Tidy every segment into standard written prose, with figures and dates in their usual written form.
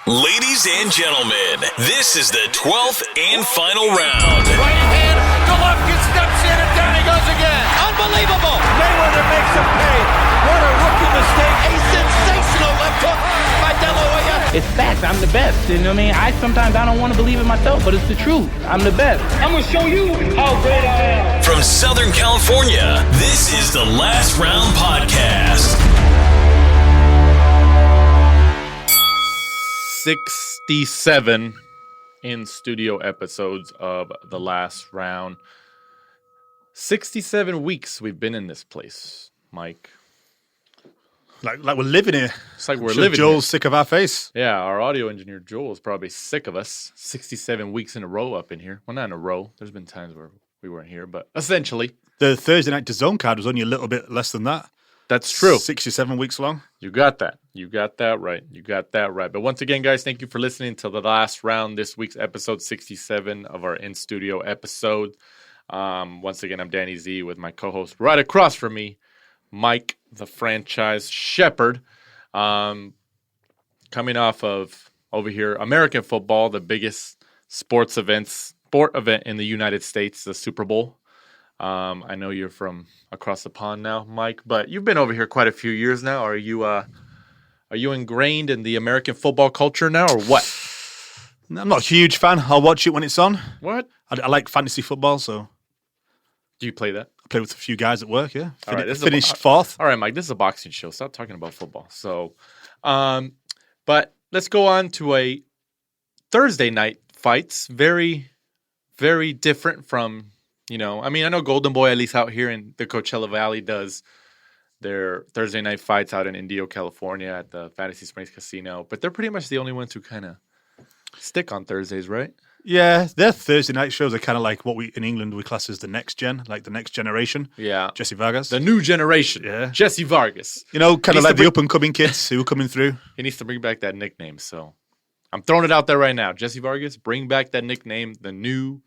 Ladies and gentlemen, this is the 12th and final round. Right hand, Golovkin steps in and down he goes again. Unbelievable. Mayweather makes him pay. What a rookie mistake. A sensational left hook by De La Hoya. It's facts. I'm the best. You know what I mean? I don't want to believe it myself, but it's the truth. I'm the best. I'm going to show you how great I am. From Southern California, this is the Last Round Podcast. 67 in-studio episodes of The Last Round. 67 weeks we've been in this place, Mike. Like we're living here. It's like we're living Joel's here. sick of our face. Yeah, our audio engineer Joel is probably sick of us. 67 weeks in a row up in here. Well, not in a row. There's been times where we weren't here, but essentially. The Thursday night DAZN card was only a little bit less than that. That's true. 67 weeks long. You got that. You got that right. You got that right. But once again, guys, thank you for listening to The Last Round, this week's episode 67 of our in-studio episode. Once again, I'm Danny Z with my co-host right across from me, Mike, the franchise shepherd. Coming off of, over here, American football, the biggest sport event in the United States, the Super Bowl. I know you're from across the pond now, Mike, but you've been over here quite a few years now. Are you ingrained in the American football culture now, or what? I'm not a huge fan. I'll watch it when it's on. What? I like fantasy football, so. Do you play that? I play with a few guys at work, yeah. All right, Finished fourth. All right, Mike, this is a boxing show. Stop talking about football. So, but let's go on to a Thursday night fights. Very, very different from, I know Golden Boy, at least out here in the Coachella Valley, does their Thursday night fights out in Indio, California at the Fantasy Springs Casino. But they're pretty much the only ones who kind of stick on Thursdays, right? Yeah, their Thursday night shows are kind of like what we in England we class as the next gen, like the next generation. Yeah. Jesse Vargas. The new generation. Yeah. Jesse Vargas. Kind of like the up-and-coming kids who are coming through. He needs to bring back that nickname. So I'm throwing it out there right now. Jesse Vargas, bring back that nickname, the new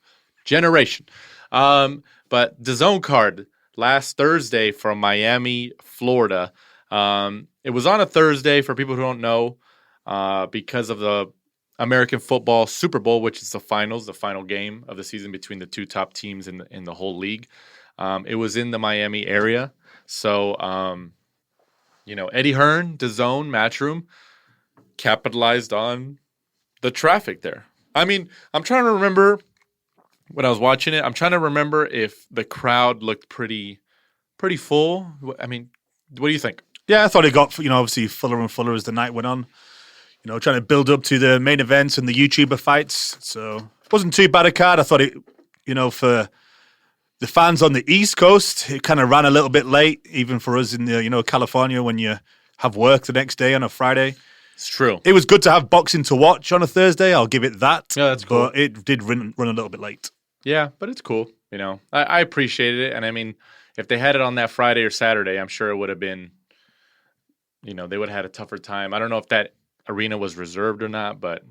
generation. But the DAZN card last Thursday from Miami, Florida. It was on a Thursday for people who don't know, because of the American football Super Bowl, which is the final game of the season between the two top teams in the whole league. It was in the Miami area. So, Eddie Hearn, DAZN, Matchroom, capitalized on the traffic there. I mean, I'm trying to remember when I was watching it. I'm trying to remember if the crowd looked pretty full. I mean, what do you think? Yeah, I thought it got, obviously fuller and fuller as the night went on. Trying to build up to the main events and the YouTuber fights. So it wasn't too bad a card. I thought it, for the fans on the East Coast, it kind of ran a little bit late, even for us in the, California when you have work the next day on a Friday. It's true. It was good to have boxing to watch on a Thursday. I'll give it that. Yeah, that's cool. But it did run a little bit late. Yeah, but it's cool. I appreciated it. And I mean, if they had it on that Friday or Saturday, I'm sure it would have been, they would have had a tougher time. I don't know if that arena was reserved or not, but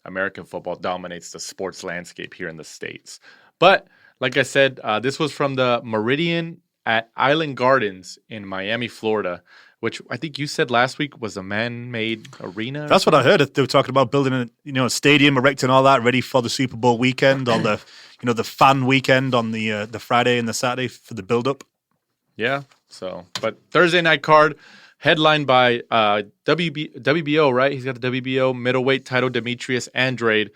American football dominates the sports landscape here in the States. But like I said, this was from the Meridian at Island Gardens in Miami, Florida, which I think you said last week was a man-made arena. That's what I heard. They were talking about building a stadium, erecting all that, ready for the Super Bowl weekend, or the the fan weekend on the Friday and the Saturday for the build-up. Yeah. So, but Thursday night card. Headlined by WBO, right? He's got the WBO middleweight title. Demetrius Andrade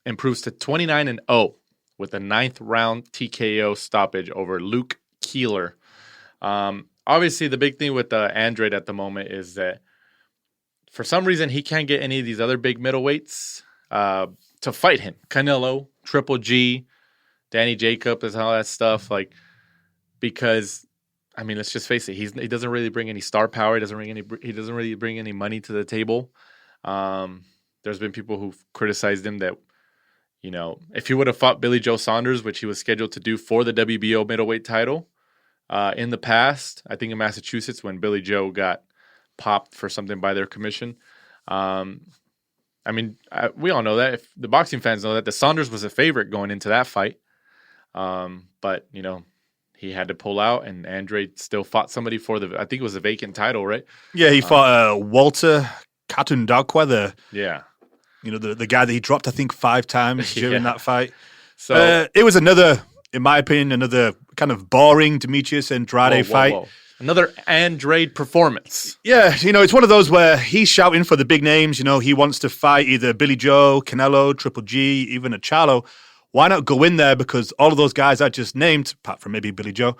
improves to 29-0 with a 9th round TKO stoppage over Luke Keeler. Obviously, the big thing with Andrade at the moment is that for some reason he can't get any of these other big middleweights to fight him. Canelo, Triple G, Danny Jacobs, and all that stuff. Because I mean, let's just face it. He doesn't really bring any star power. He doesn't really bring any money to the table. There's been people who've criticized him that, if he would have fought Billy Joe Saunders, which he was scheduled to do for the WBO middleweight title in the past, I think in Massachusetts when Billy Joe got popped for something by their commission. We all know that. If the boxing fans know that the Saunders was a favorite going into that fight, but he had to pull out, and Andrade still fought somebody for I think it was a vacant title, right? Yeah, he fought Walter Katundakwa, Yeah. the guy that he dropped, I think, 5 times during that fight. So it was another, in my opinion, another kind of boring Demetrius Andrade fight. Whoa. Another Andrade performance. Yeah, it's one of those where he's shouting for the big names. He wants to fight either Billy Joe, Canelo, Triple G, even a Charlo. Why not go in there? Because all of those guys I just named, apart from maybe Billy Joe,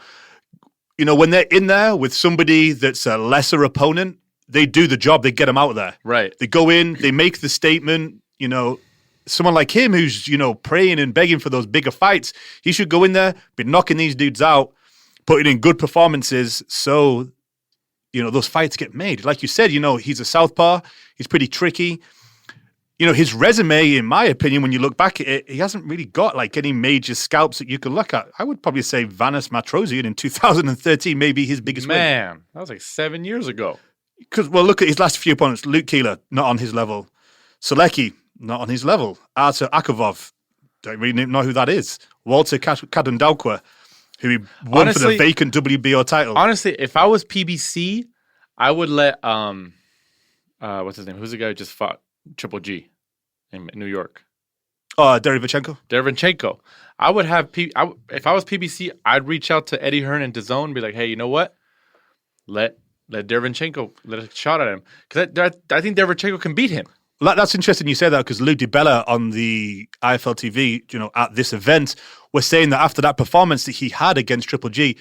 when they're in there with somebody that's a lesser opponent, they do the job. They get them out there. Right. They go in, they make the statement. Someone like him who's, praying and begging for those bigger fights, he should go in there, be knocking these dudes out, putting in good performances so, those fights get made. Like you said, he's a southpaw. He's pretty tricky. His resume, in my opinion, when you look back at it, he hasn't really got like any major scalps that you can look at. I would probably say Vanes Matrosian in 2013, maybe his biggest win. Man, that was like 7 years ago. Because, look at his last few opponents. Luke Keeler, not on his level. Solecki, not on his level. Artur Akhmadaliev, don't really know who that is. Walter Kadundalqua, who he won for the vacant WBO title. Honestly, if I was PBC, I would let what's his name? Who's the guy who just fought Triple G in New York? Derevchenko. I would have if I was PBC, I'd reach out to Eddie Hearn and DAZN and be like, hey, you know what? Let Derevchenko let a shot at him because I think Derevchenko can beat him. That's interesting you say that because Lou DiBella on the IFL TV, at this event, was saying that after that performance that he had against Triple G,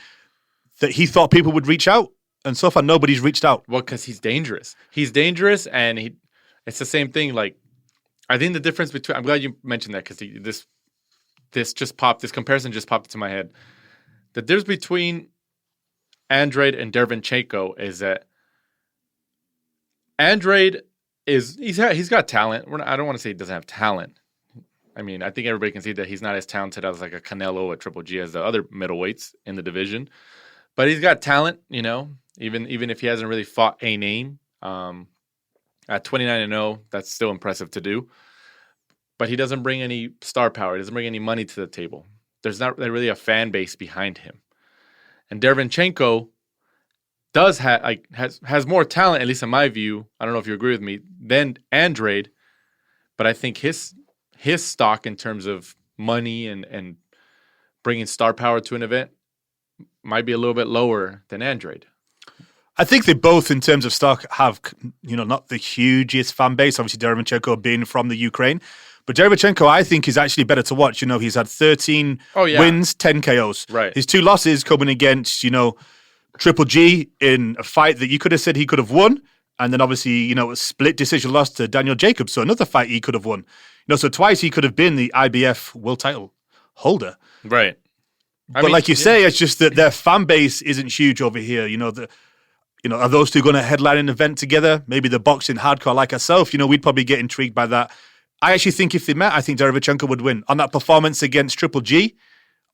that he thought people would reach out, and so far nobody's reached out. Well, because he's dangerous. He's dangerous, and it's the same thing. Like, I think the difference between I'm glad you mentioned that because this comparison just popped into my head. The difference between Andrade and Derevchenko is that Andrade he's got talent. I don't want to say he doesn't have talent. I mean, I think everybody can see that he's not as talented as like a Canelo or Triple G as the other middleweights in the division. But he's got talent, even if he hasn't really fought a name. At 29-0, that's still impressive to do. But he doesn't bring any star power. He doesn't bring any money to the table. There's not really a fan base behind him. And Derevchenko has more talent, at least in my view. I don't know if you agree with me, than Andrade. But I think his stock in terms of money and bringing star power to an event might be a little bit lower than Andrade. I think they both, in terms of stock, have not the hugest fan base. Obviously, Derevchenko being from the Ukraine. But Derevchenko, I think, is actually better to watch. He's had 13 wins, 10 KOs. Right. His 2 losses coming against, Triple G in a fight that you could have said he could have won. And then obviously, a split decision loss to Daniel Jacobs. So another fight he could have won. So twice he could have been the IBF world title holder. Right. But like you say, it's just that their fan base isn't huge over here. Are those two going to headline an event together? Maybe the boxing hardcore like ourselves, we'd probably get intrigued by that. I actually think if they met, I think Derevchenko would win. On that performance against Triple G,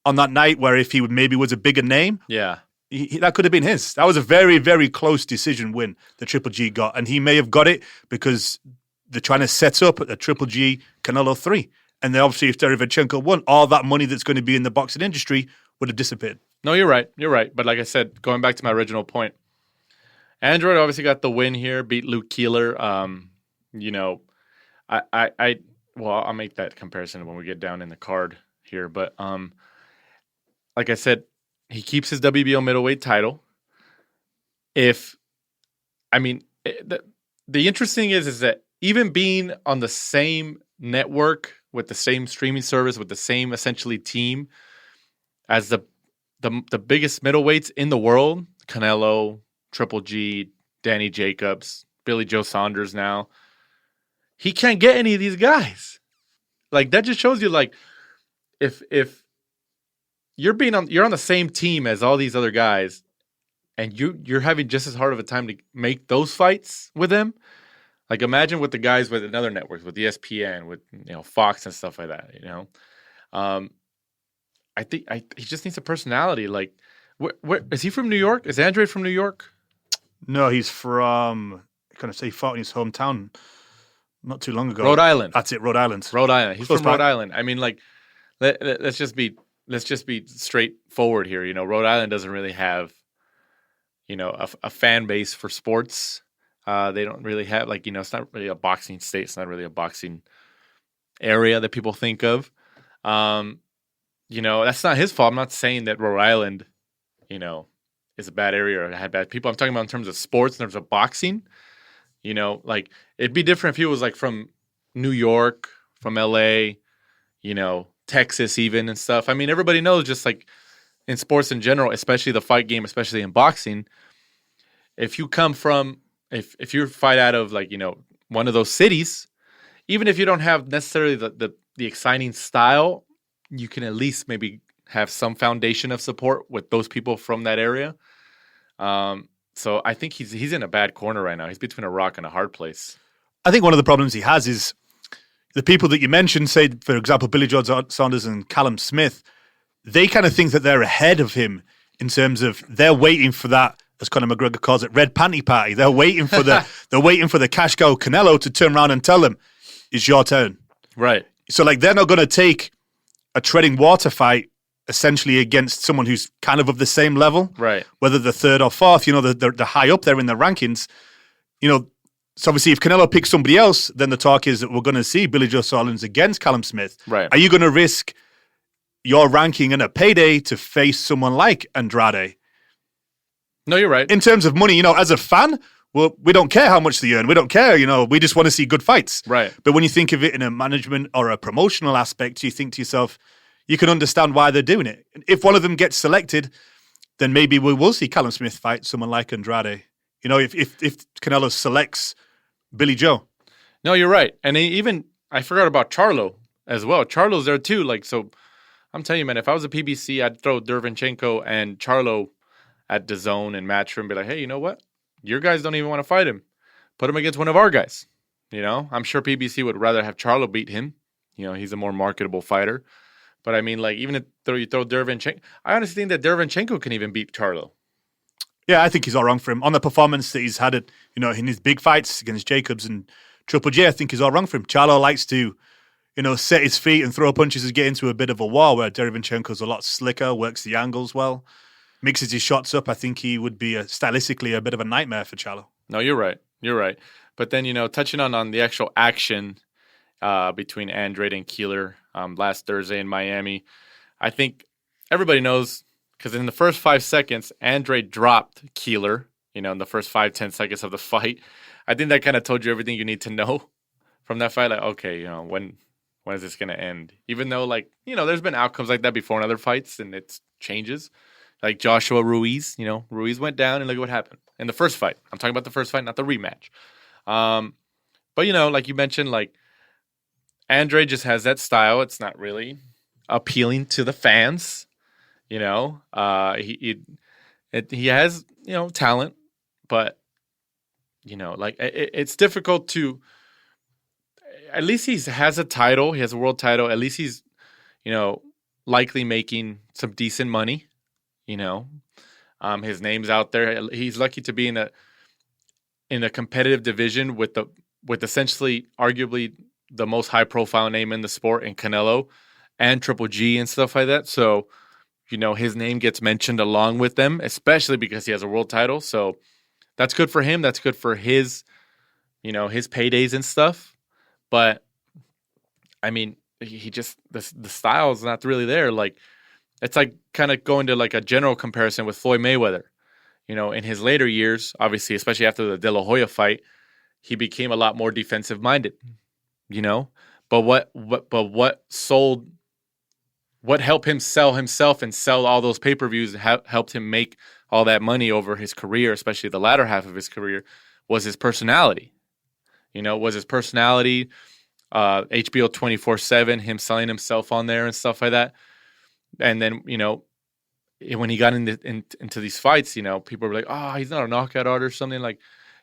on that night where if he maybe was a bigger name, that could have been his. That was a very, very close decision win that Triple G got. And he may have got it because they're trying to set up a Triple G Canelo 3. And then obviously if Derevchenko won, all that money that's going to be in the boxing industry would have disappeared. No, you're right. But like I said, going back to my original point, Andrade obviously got the win here, beat Luke Keeler. I'll make that comparison when we get down in the card here. But like I said, he keeps his WBO middleweight title. The interesting is that even being on the same network with the same streaming service with the same essentially team as the biggest middleweights in the world, Canelo, Triple G, Danny Jacobs, Billy Joe Saunders now. He can't get any of these guys. Like that just shows you like if you're on the same team as all these other guys and you're having just as hard of a time to make those fights with them. Like imagine with the guys with another networks, with ESPN, with Fox and stuff like that, I think he just needs a personality. Like where is he from? New York? Is Andrade from New York? No, he's from, he fought in his hometown not too long ago. Rhode Island. That's it, Rhode Island. Rhode Island. He's Close from by. Rhode Island. I mean, like, let's just be straightforward here. Rhode Island doesn't really have, a fan base for sports. They don't really have it's not really a boxing state. It's not really a boxing area that people think of. That's not his fault. I'm not saying that Rhode Island, is a bad area or had bad people. I'm talking about in terms of sports, in terms of boxing. It'd be different if he was like from New York, from LA, Texas even and stuff. I mean, everybody knows just like in sports in general, especially the fight game, especially in boxing, if you come from, if you fight out of one of those cities, even if you don't have necessarily the exciting style, you can at least maybe have some foundation of support with those people from that area. So I think he's in a bad corner right now. He's between a rock and a hard place. I think one of the problems he has is the people that you mentioned, say, for example, Billy Joe Saunders and Callum Smith, they kind of think that they're ahead of him in terms of they're waiting for that, as Conor McGregor calls it, red panty party. They're waiting for the cash cow Canelo to turn around and tell them, it's your turn. Right. So they're not going to take a treading water fight essentially against someone who's kind of the same level. Right. Whether they're third or fourth, they're high up there in the rankings. So obviously if Canelo picks somebody else, then the talk is that we're going to see Billy Joe Saunders against Callum Smith. Right. Are you going to risk your ranking and a payday to face someone like Andrade? No, you're right. In terms of money, as a fan, well, we don't care how much they earn. We don't care, we just want to see good fights. Right. But when you think of it in a management or a promotional aspect, you think to yourself, you can understand why they're doing it. If one of them gets selected, then maybe we will see Callum Smith fight someone like Andrade. If Canelo selects Billy Joe. No, you're right. And I forgot about Charlo as well. Charlo's there too. So I'm telling you, man, if I was a PBC, I'd throw Derevyanchenko and Charlo at DAZN and match him and be like, hey, you know what? Your guys don't even want to fight him. Put him against one of our guys. I'm sure PBC would rather have Charlo beat him. He's a more marketable fighter. But I mean, even if you throw Derevyanchenko, I honestly think that Derevyanchenko can even beat Charlo. Yeah, I think he's all wrong for him. On the performance that he's had in his big fights against Jacobs and Triple J, I think he's all wrong for him. Charlo likes to, set his feet and throw punches and get into a bit of a war, where Derevyanchenko's a lot slicker, works the angles well, mixes his shots up. I think he would be stylistically a bit of a nightmare for Charlo. No, you're right. You're right. But then, touching on the actual action between Andrade and Keeler last Thursday in Miami, I think everybody knows, because in the first 5 seconds, Andrade dropped Keeler, in the first 5-10 seconds of the fight. I think that kind of told you everything you need to know from that fight. Okay, when is this going to end? Even though, there's been outcomes like that before in other fights, and it changes. Like Joshua Ruiz, Ruiz went down, and look at what happened in the first fight. I'm talking about the first fight, not the rematch. But, like you mentioned, Andrade just has that style. It's not really appealing to the fans. He has, talent, but, it's difficult to, at least he has a title. He has a world title. At least he's, likely making some decent money, his name's out there. He's lucky to be in a competitive division with essentially arguably the most high profile name in the sport in Canelo and Triple G and stuff like that. So, his name gets mentioned along with them, especially because he has a world title. So that's good for him. That's good for his, his paydays and stuff. But I mean, he just, the style is not really there. It's kind of going to a general comparison with Floyd Mayweather. In his later years, obviously, especially after the De La Hoya fight, he became a lot more defensive minded, But what helped him sell himself and sell all those pay-per-views and helped him make all that money over his career, especially the latter half of his career, was his personality. Was his personality, HBO 24/7, him selling himself on there and stuff like that. And then, when he got into these fights, people were like, oh, he's not a knockout artist or something.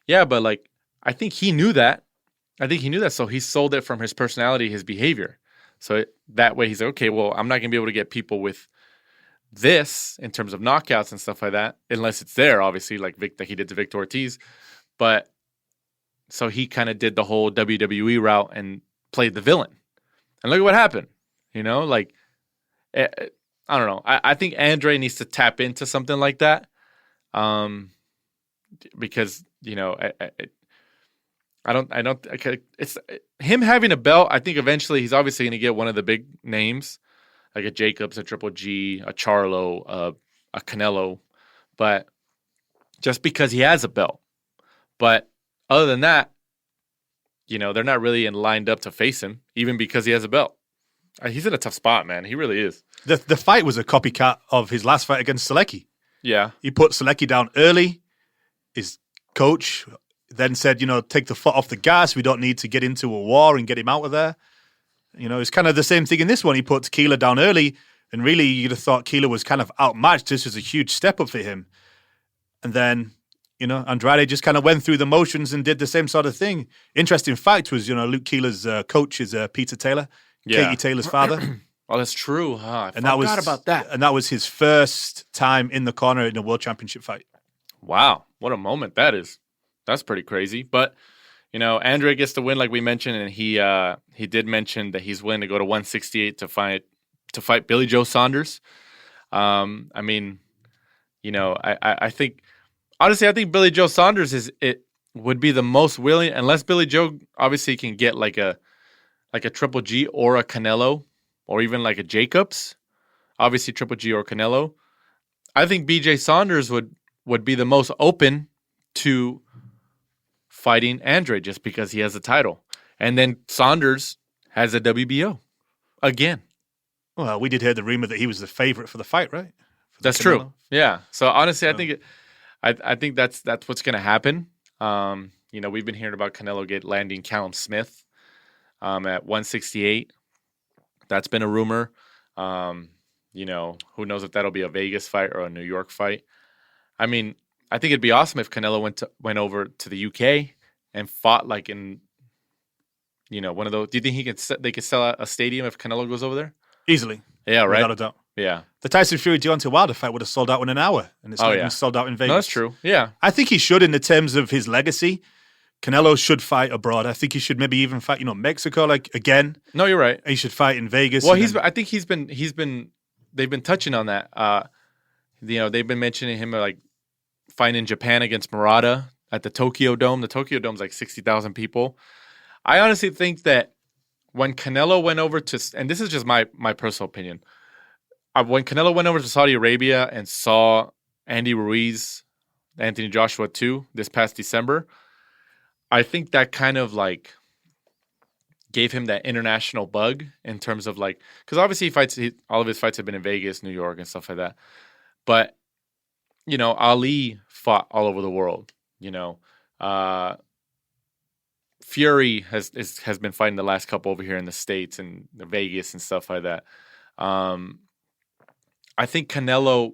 Yeah, but I think he knew that. So he sold it from his personality, his behavior. So that way he's like, okay, well, I'm not going to be able to get people with this in terms of knockouts and stuff like that, unless it's there, obviously, like he did to Victor Ortiz. But so he kind of did the whole WWE route and played the villain. And look at what happened. I don't know. I think Andrade needs to tap into something like that, because Okay, it's him having a belt. I think eventually he's obviously going to get one of the big names, like a Jacobs, a Triple G, a Charlo, a Canelo, but just because he has a belt. But other than that, they're not really lined up to face him, even because he has a belt. He's in a tough spot, man. He really is. The fight was a copycat of his last fight against Selecki. Yeah. He put Selecki down early. His coach then said, take the foot off the gas. We don't need to get into a war and get him out of there. It's kind of the same thing in this one. He put Keeler down early, and really you'd have thought Keeler was kind of outmatched. This was a huge step up for him. And then, Andrade just kind of went through the motions and did the same sort of thing. Interesting fact was, Luke Keeler's coach is Peter Taylor, Katie Taylor's father. Oh, that's true, huh? I forgot about that. And that was his first time in the corner in a world championship fight. Wow, what a moment that is. That's pretty crazy. But, Andrade gets the win like we mentioned, and he did mention that he's willing to go to 168 to fight Billy Joe Saunders. I think honestly, I think Billy Joe Saunders would be the most willing, unless Billy Joe obviously can get like a Triple G or a Canelo or even like a Jacobs. Obviously Triple G or Canelo. I think BJ Saunders would be the most open to fighting Andrade just because he has a title. And then Saunders has a WBO again. Well, we did hear the rumor that he was the favorite for the fight, right? That's true. Yeah. So honestly, I think that's what's going to happen. We've been hearing about Canelo landing Callum Smith at 168. That's been a rumor. Who knows if that'll be a Vegas fight or a New York fight. I mean, I think it'd be awesome if Canelo went over to the UK and fought like in, one of those. Do you think they could sell out a stadium if Canelo goes over there? Easily. Yeah, right. Without a doubt. Yeah. The Tyson Fury Deontay Wilder fight would have sold out in an hour, and it's not even sold out in Vegas. No, that's true. Yeah. I think he should in the terms of his legacy. Canelo should fight abroad. I think he should maybe even fight, Mexico, again. No, you're right. He should fight in Vegas. Well, they've been touching on that. They've been mentioning him fighting in Japan against Murata at the Tokyo Dome. The Tokyo Dome's like 60,000 people. I honestly think that when Canelo went over to, and this is just my personal opinion, when Canelo went over to Saudi Arabia and saw Andy Ruiz, Anthony Joshua too, this past December, I think that kind of gave him that international bug in terms of because obviously all of his fights have been in Vegas, New York, and stuff like that. But Ali fought all over the world. Fury has been fighting the last couple over here in the States and Vegas and stuff like that. I think Canelo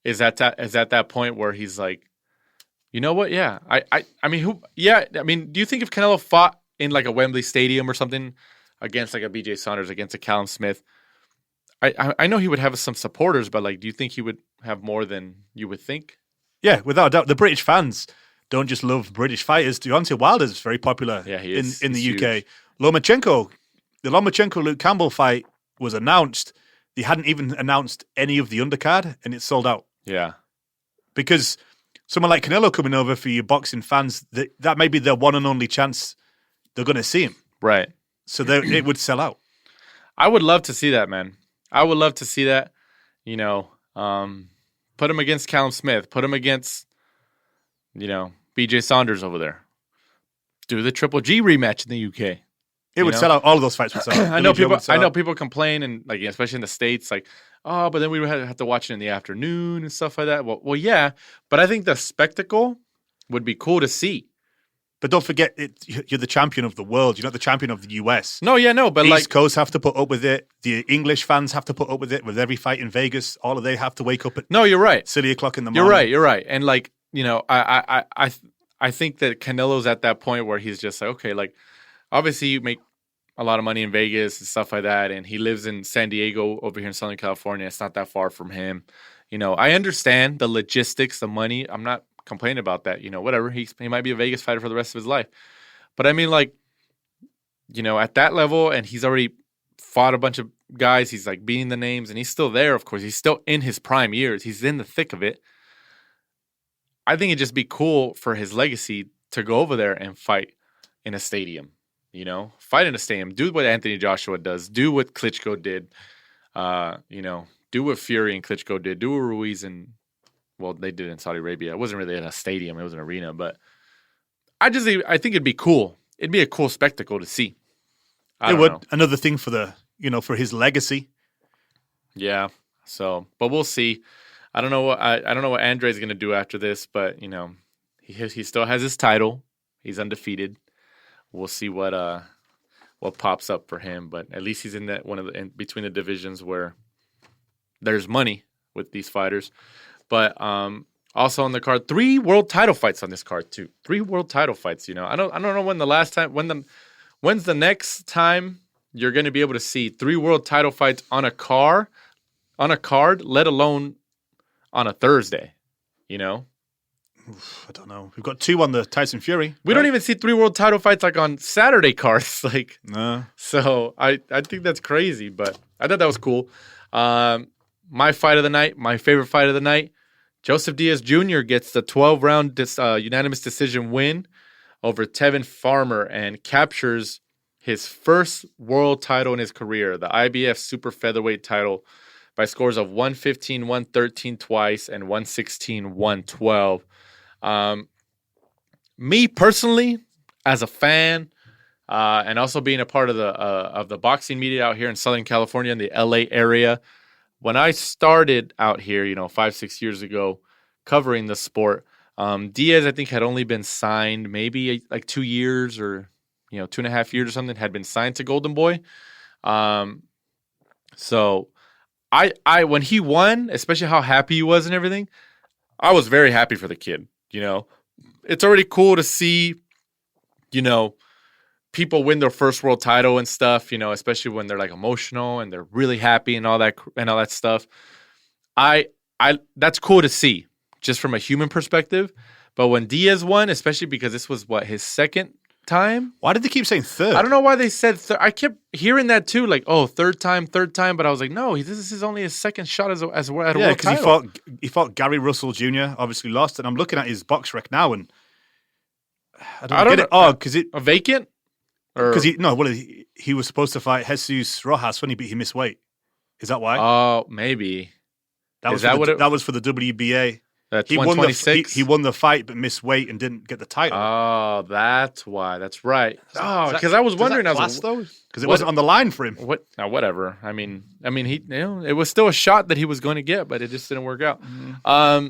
is at that point where he's like, you know what? Yeah, I mean, do you think if Canelo fought in a Wembley Stadium or something against a BJ Saunders, against a Callum Smith, I know he would have some supporters, but do you think he would have more than you would think? Yeah, without a doubt. The British fans don't just love British fighters. Deontay Wilder is very popular in the UK. Lomachenko, the Lomachenko-Luke Campbell fight was announced. They hadn't even announced any of the undercard, and it sold out. Yeah. Because someone like Canelo coming over for your boxing fans, that may be their one and only chance they're going to see him. Right. So it would sell out. I would love to see that, man. I would love to see that. Put him against Callum Smith. Put him against, BJ Saunders over there. Do the Triple G rematch in the UK. It would sell out. All of those fights would sell out. I know people complain, and especially in the States, but then we would have to watch it in the afternoon and stuff like that. Well, yeah, but I think the spectacle would be cool to see. But don't forget, you're the champion of the world. You're not the champion of the US. No, yeah, no, but East Coast have to put up with it. The English fans have to put up with it. With every fight in Vegas, all of they have to wake up at you're right. silly o'clock in the morning. You're right. And I think that Canelo's at that point where he's just okay, obviously you make a lot of money in Vegas and stuff like that, and he lives in San Diego over here in Southern California. It's not that far from him. I understand the logistics, the money. I'm not complaining about that. Whatever. He might be a Vegas fighter for the rest of his life. But I mean, at that level, and he's already fought a bunch of guys. He's beating the names, and he's still there, of course. He's still in his prime years. He's in the thick of it. I think it'd just be cool for his legacy to go over there and fight in a stadium. Fight in a stadium. Do what Anthony Joshua does. Do what Klitschko did. Do what Fury and Klitschko did. Do what Ruiz and they did in Saudi Arabia. It wasn't really in a stadium. It was an arena. But I think it'd be cool. It'd be a cool spectacle to see. It would. Another thing for for his legacy. Yeah. So, but we'll see. I don't know what Andrade's going to do after this, but he still has his title. He's undefeated. We'll see what pops up for him, but at least he's in that in between the divisions where there's money with these fighters. But also on the card, 3 world title fights on this card too. 3 world title fights. I don't know when's the next time you're going to be able to see 3 world title fights on a card, let alone on a Thursday. I don't know. We've got 2 on the Tyson Fury. We don't even see 3 world title fights like on Saturday cards. No. So I think that's crazy, but I thought that was cool. My fight of the night, my favorite fight of the night, Joseph Diaz Jr. gets the 12-round unanimous decision win over Tevin Farmer and captures his first world title in his career, the IBF super featherweight title, by scores of 115-113 twice and 116-112. Me personally, as a fan, and also being a part of the boxing media out here in Southern California in the LA area, when I started out here, 5-6 years ago, covering the sport, Diaz I think had only been signed maybe like 2 years or 2.5 years or something, had been signed to Golden Boy. So I when he won, especially how happy he was and everything, I was very happy for the kid. It's already cool to see, people win their first world title and stuff, especially when they're like emotional and they're really happy and all that stuff. That's cool to see just from a human perspective. But when Diaz won, especially because this was his second time. Why did they keep saying third? I don't know why they said third. I kept hearing that too, like, third time. But I was like, no, this is only his second shot at a world title. Yeah, because he fought Gary Russell Jr., obviously lost, and I'm looking at his box rec now, and I don't get it. Oh, because a vacant? Because he was supposed to fight Jesus Rojas when he missed weight. Is that why? Oh, maybe. That was for the WBA. That's 126. He won the fight but missed weight and didn't get the title. Oh, that's why. That's right. Because I was wondering. Because it wasn't on the line for him. Whatever. I mean, he. It was still a shot that he was going to get, but it just didn't work out. Mm-hmm.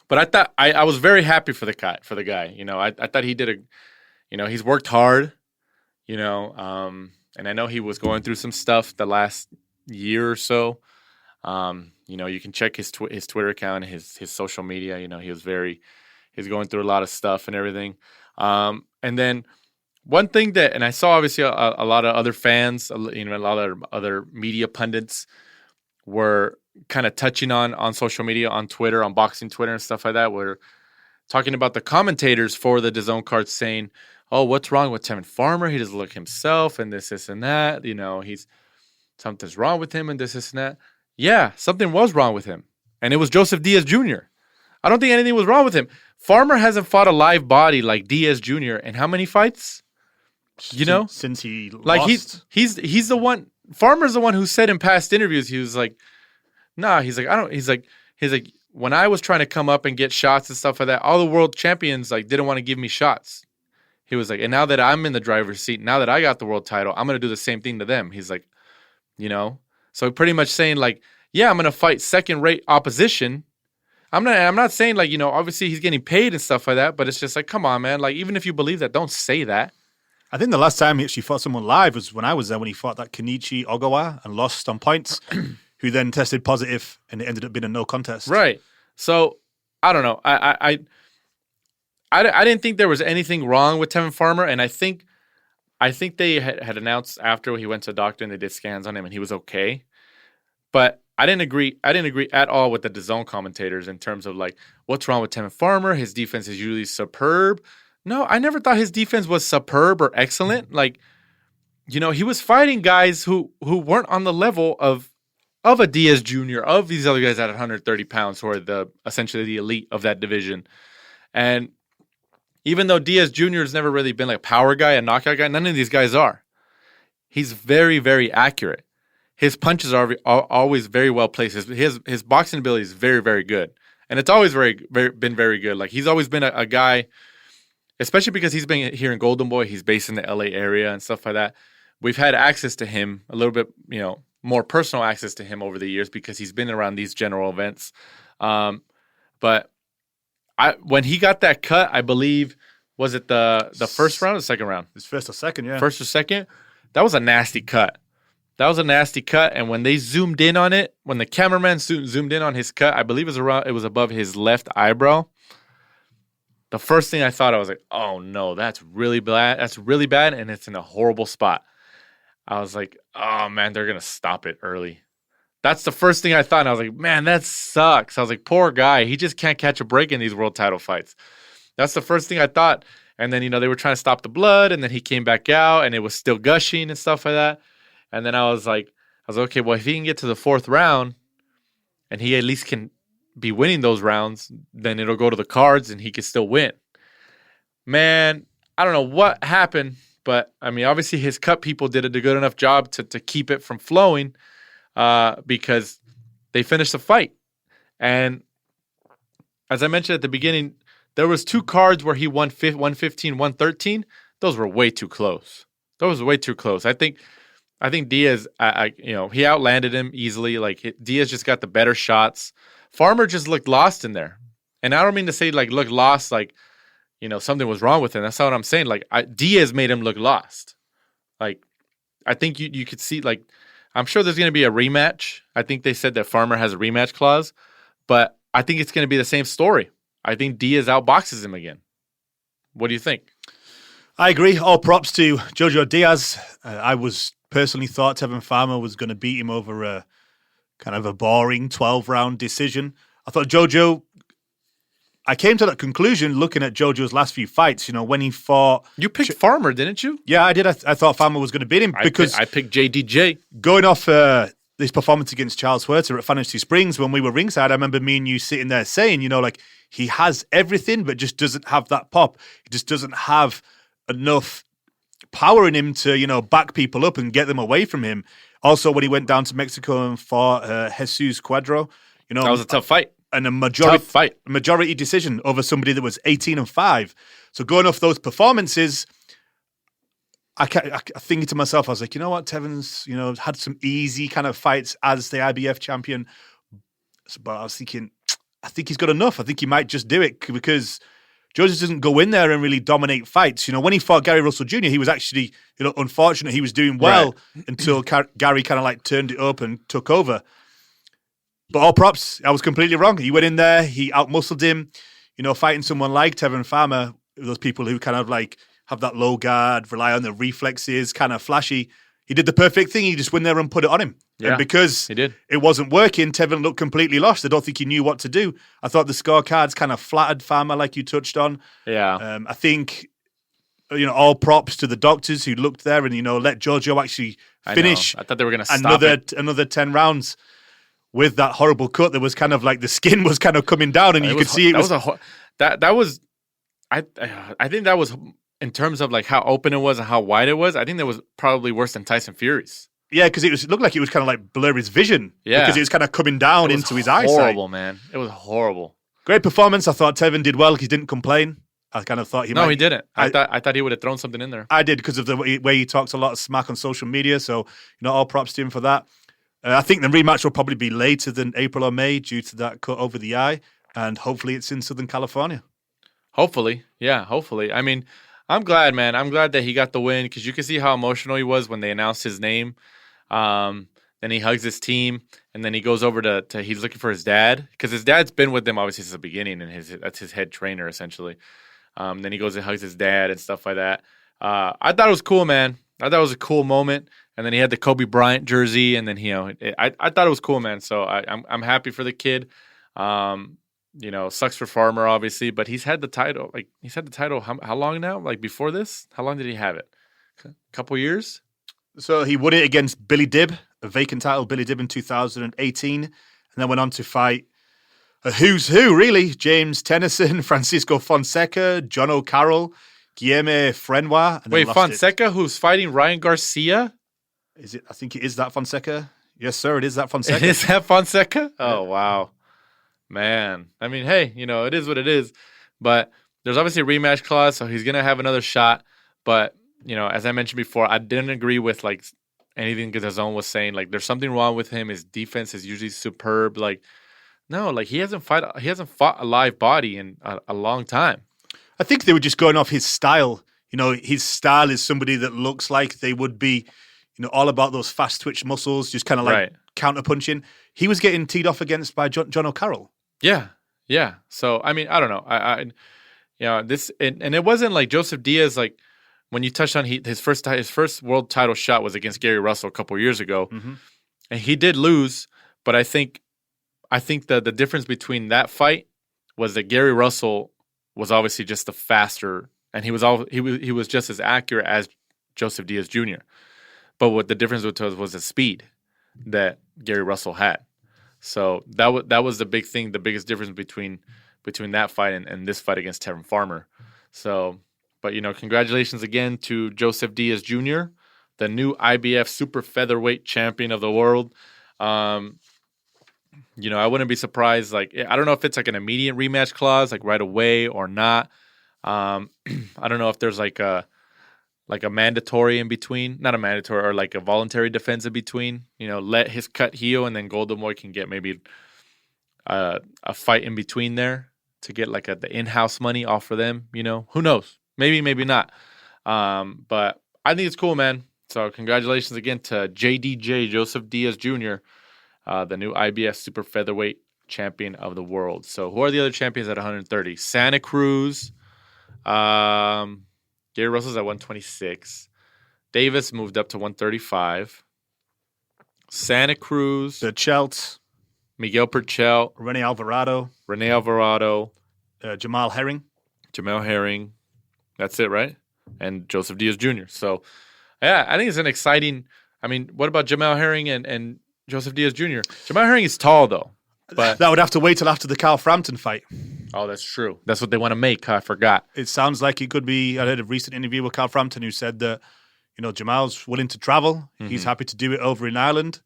But I thought I was very happy for the guy. I thought he did he's worked hard. And I know he was going through some stuff the last year or so. You can check his Twitter account, his social media. He's going through a lot of stuff and everything. And then one thing and I saw obviously a lot of other fans, a lot of other media pundits were kind of touching on social media, on Twitter, on boxing Twitter and stuff like that, were talking about the commentators for the DAZN cards saying, oh, what's wrong with Tevin Farmer? He doesn't look himself and this and that. Something's wrong with him and this and that. Yeah, something was wrong with him. And it was Joseph Diaz Jr. I don't think anything was wrong with him. Farmer hasn't fought a live body like Diaz Jr. in how many fights? Since he lost. He's the one. Farmer's the one who said in past interviews, he was like, nah, he's like, when I was trying to come up and get shots and stuff like that, all the world champions didn't want to give me shots. He was like, and now that I'm in the driver's seat, now that I got the world title, I'm going to do the same thing to them. He's like, so pretty much saying yeah, I'm going to fight second-rate opposition. I'm not saying obviously he's getting paid and stuff like that, but it's just come on, man. Even if you believe that, don't say that. I think the last time he actually fought someone live was when I was there, when he fought that Kenichi Ogawa and lost on points, who then tested positive and it ended up being a no contest. Right. So I don't know. I didn't think there was anything wrong with Tevin Farmer, and I think they had announced after he went to the doctor and they did scans on him and he was okay. But I didn't agree at all with the DAZN commentators in terms of what's wrong with Tevin Farmer? His defense is usually superb. No, I never thought his defense was superb or excellent. He was fighting guys who weren't on the level of a Diaz Jr., of these other guys at 130 pounds who are essentially the elite of that division. And Even though Diaz Jr. has never really been like a power guy, a knockout guy, none of these guys are. He's very, very accurate. His punches are always very well placed. His boxing ability is very, very good. And it's always been very good. Like, he's always been a guy, especially because he's been here in Golden Boy. He's based in the LA area and stuff like that. We've had access to him, a little bit, more personal access to him over the years because he's been around these general events. But when he got that cut, I believe, was it the first round or the second round? It's first or second, yeah. First or second? That was a nasty cut. And when they zoomed in on it, when the cameraman zoomed in on his cut, I believe it was above his left eyebrow. The first thing I thought, I was like, oh no, that's really bad. That's really bad, and it's in a horrible spot. I was like, oh man, they're going to stop it early. That's the first thing I thought. And I was like, man, that sucks. I was like, poor guy. He just can't catch a break in these world title fights. That's the first thing I thought. And then, they were trying to stop the blood, and then he came back out, and it was still gushing and stuff like that. And then I was like, okay, well, if he can get to the fourth round, and he at least can be winning those rounds, then it'll go to the cards, and he can still win. Man, I don't know what happened, but, I mean, obviously his cut people did a good enough job to keep it from flowing because they finished the fight. And as I mentioned at the beginning, there was 2 cards where he won 115, 113. Those were way too close. I think Diaz, he outlanded him easily. Like, Diaz just got the better shots. Farmer just looked lost in there. And I don't mean to say, like, look lost, like, something was wrong with him. That's not what I'm saying. Like, Diaz made him look lost. Like, I think you could see, like, I'm sure there's going to be a rematch. I think they said that Farmer has a rematch clause. But I think it's going to be the same story. I think Diaz outboxes him again. What do you think? I agree. All props to Jojo Diaz. I personally thought Tevin Farmer was going to beat him over a kind of a boring 12-round decision. I thought I came to that conclusion looking at Jojo's last few fights, when he fought... You picked Farmer, didn't you? Yeah, I did. I thought Farmer was going to beat him because... I picked JDJ. Going off this performance against Charles Huerta at Fantasy Springs when we were ringside, I remember me and you sitting there saying, like, he has everything but just doesn't have that pop. He just doesn't have enough power in him to, back people up and get them away from him. Also, when he went down to Mexico and fought Jesus Cuadro, that was a tough fight. And a majority decision over somebody that was 18-5. So going off those performances, I thinking to myself, I was like, you know what, Tevin's, had some easy kind of fights as the IBF champion. But I was thinking, I think he's got enough. I think he might just do it because Joseph doesn't go in there and really dominate fights. When he fought Gary Russell Jr., he was actually, unfortunate. He was doing well until Gary kind of like turned it up and took over. But all props, I was completely wrong. He went in there, he outmuscled him. Fighting someone like Tevin Farmer, those people who kind of like have that low guard, rely on their reflexes, kind of flashy. He did the perfect thing. He just went there and put it on him. Yeah, and because he did. It wasn't working, Tevin looked completely lost. I don't think he knew what to do. I thought the scorecards kind of flattered Farmer, like you touched on. Yeah. I think, all props to the doctors who looked there and, let Jojo actually finish. I thought they were going to stop another 10 rounds. With that horrible cut, there was kind of like the skin was kind of coming down, and you could see it was. I think that was in terms of like how open it was and how wide it was. I think that was probably worse than Tyson Fury's. Yeah, because it looked like it was kind of like blur his vision. Yeah, because it was kind of coming down into his eyesight. Horrible, man. It was horrible. Great performance. I thought Tevin did well. He didn't complain. I kind of thought he. No, he didn't. I thought he would have thrown something in there. I did because of the way he talks a lot of smack on social media. So all props to him for that. I think the rematch will probably be later than April or May due to that cut over the eye, and hopefully it's in Southern California. Hopefully. Yeah, hopefully. I mean, I'm glad, man. I'm glad that he got the win because you can see how emotional he was when they announced his name. Then he hugs his team, and then he goes over to he's looking for his dad because his dad's been with him obviously since the beginning, and that's his head trainer essentially. Then he goes and hugs his dad and stuff like that. I thought it was cool, man. I thought it was a cool moment. And then he had the Kobe Bryant jersey, and then I thought it was cool, man. So I'm happy for the kid. Sucks for Farmer, obviously, but he's had the title. Like he's had the title how long now? Like before this, how long did he have it? A couple years. So he won it against Billy Dibb, a vacant title, Billy Dibb in 2018, and then went on to fight a who's who, really. James Tennyson, Francisco Fonseca, John O'Carroll, Guilherme Frenois. Wait, Fonseca, who's fighting Ryan Garcia? Is it? I think it is that Fonseca. Yes, sir, it is that Fonseca. Is that Fonseca? Oh, wow. Man. I mean, hey, it is what it is. But there's obviously a rematch clause, so he's going to have another shot. But, as I mentioned before, I didn't agree with, anything Gazon was saying. There's something wrong with him. His defense is usually superb. No, he hasn't fought a live body in a long time. I think they were just going off his style. His style is somebody that looks like they would be, all about those fast twitch muscles, just kind of right. counter punching. He was getting teed off against by John O'Carroll. Yeah. So I mean, I don't know. I this and it wasn't like Joseph Diaz. When you touched on his first world title shot was against Gary Russell a couple of years ago, and he did lose. But I think that the difference between that fight was that Gary Russell was obviously just the faster, and he was just as accurate as Joseph Diaz Jr. But what the difference was the speed that Gary Russell had. So that was the big thing, the biggest difference between that fight and this fight against Tevin Farmer. So, but congratulations again to Joseph Diaz Jr., the new IBF super featherweight champion of the world. I wouldn't be surprised. I don't know if it's an immediate rematch clause, right away or not. I don't know if there's a mandatory in between, not a mandatory, or a voluntary defense in between. Let his cut heal, and then Golden Boy can get maybe a fight in between there to get the in-house money off for them. Who knows? Maybe, maybe not. But I think it's cool, man. So congratulations again to JDJ, Joseph Diaz Jr., the new IBF super featherweight champion of the world. So who are the other champions at 130? Santa Cruz. Gary Russell's at 126. Davis moved up to 135. Santa Cruz. Berchelt. Miguel Berchelt. Rene Alvarado. Jamal Herring. That's it, right? And Joseph Diaz Jr. So, yeah, I think it's an exciting... I mean, what about Jamal Herring and Joseph Diaz Jr.? Jamal Herring is tall, though. But that would have to wait till after the Carl Frampton fight. Oh, that's true. That's what they want to make. I forgot. It sounds like it could be. I heard a recent interview with Carl Frampton who said that, Jamal's willing to travel. Mm-hmm. He's happy to do it over in Ireland.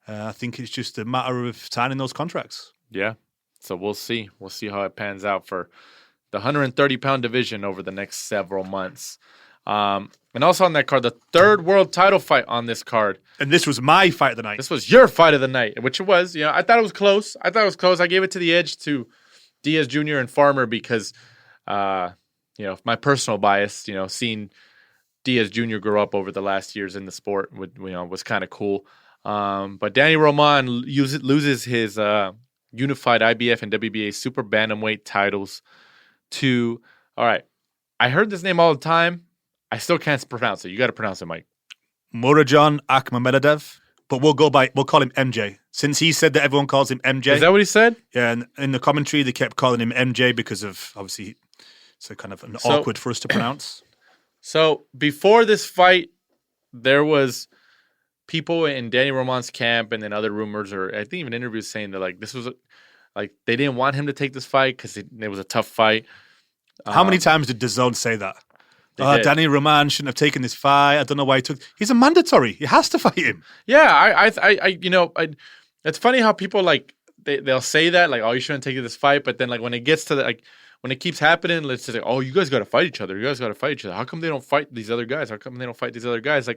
I think it's just a matter of signing those contracts. Yeah. So we'll see. We'll see how it pans out for the 130-pound division over the next several months. And also on that card, the third world title fight on this card. And this was my fight of the night. This was your fight of the night, which it was. I thought it was close. I gave it to the edge to Diaz Jr. and Farmer because, my personal bias, seeing Diaz Jr. grow up over the last years in the sport, was kind of cool. But Danny Roman loses his unified IBF and WBA super bantamweight titles to, all right, I heard this name all the time. I still can't pronounce it. You got to pronounce it, Mike. Murodjon Akhmadaliev, but we'll call him MJ. Since he said that everyone calls him MJ. Is that what he said? Yeah, and in the commentary, they kept calling him MJ because of, obviously, it's kind of awkward for us to pronounce. So, before this fight, there was people in Danny Roman's camp and then other rumors, or I think even interviews saying that, this was, they didn't want him to take this fight because it was a tough fight. How many times did DAZN say that? Danny Roman shouldn't have taken this fight. I don't know why he took. He's a mandatory. He has to fight him. Yeah, it's funny how people they'll say that oh, you shouldn't take this fight, but then when it gets to when it keeps happening, let's just say, oh, you guys got to fight each other. How come they don't fight these other guys?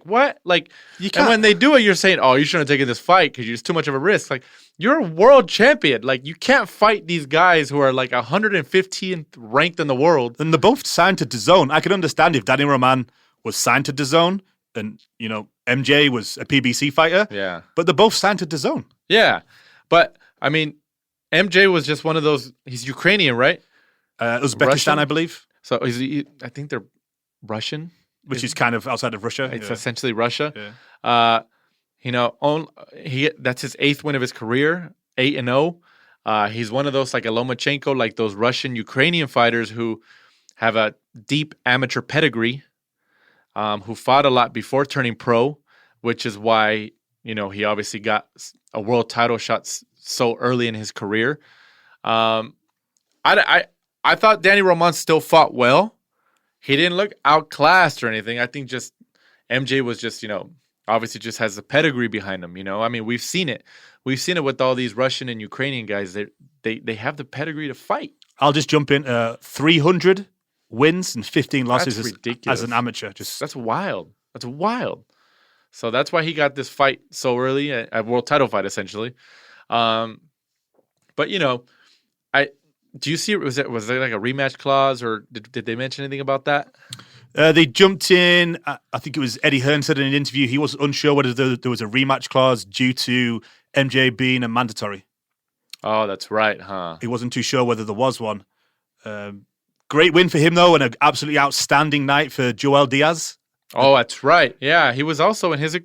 What? You can't. And when they do it, you're saying, oh, you shouldn't have taken this fight because it's too much of a risk. You're a world champion. You can't fight these guys who are 115th ranked in the world. And they're both signed to DAZN. I can understand if Danny Roman was signed to DAZN and, MJ was a PBC fighter. Yeah. But they're both signed to DAZN. Yeah. But, I mean, MJ was just one of those, he's Ukrainian, right? Uzbekistan, Russian? I believe. So I think they're Russian. Which is kind of outside of Russia. It's essentially Russia. Yeah. That's his 8th win of his career, 8-0. He's one of those a Lomachenko, those Russian Ukrainian fighters who have a deep amateur pedigree, who fought a lot before turning pro, which is why he obviously got a world title shot so early in his career. I thought Danny Roman still fought well. He didn't look outclassed or anything. I think just MJ was just, obviously just has the pedigree behind him. I mean, we've seen it. We've seen it with all these Russian and Ukrainian guys. They have the pedigree to fight. I'll just jump in. 300 wins and 15 losses as an amateur. That's wild. That's wild. So that's why he got this fight so early, a world title fight essentially. But do you see? Was there like a rematch clause, or did they mention anything about that? They jumped in. I think it was Eddie Hearn said in an interview he was unsure whether there was a rematch clause due to MJ being a mandatory. Oh, that's right, huh? He wasn't too sure whether there was one. Great win for him though, and an absolutely outstanding night for Joel Diaz. Oh, that's right. Yeah, he was also in his.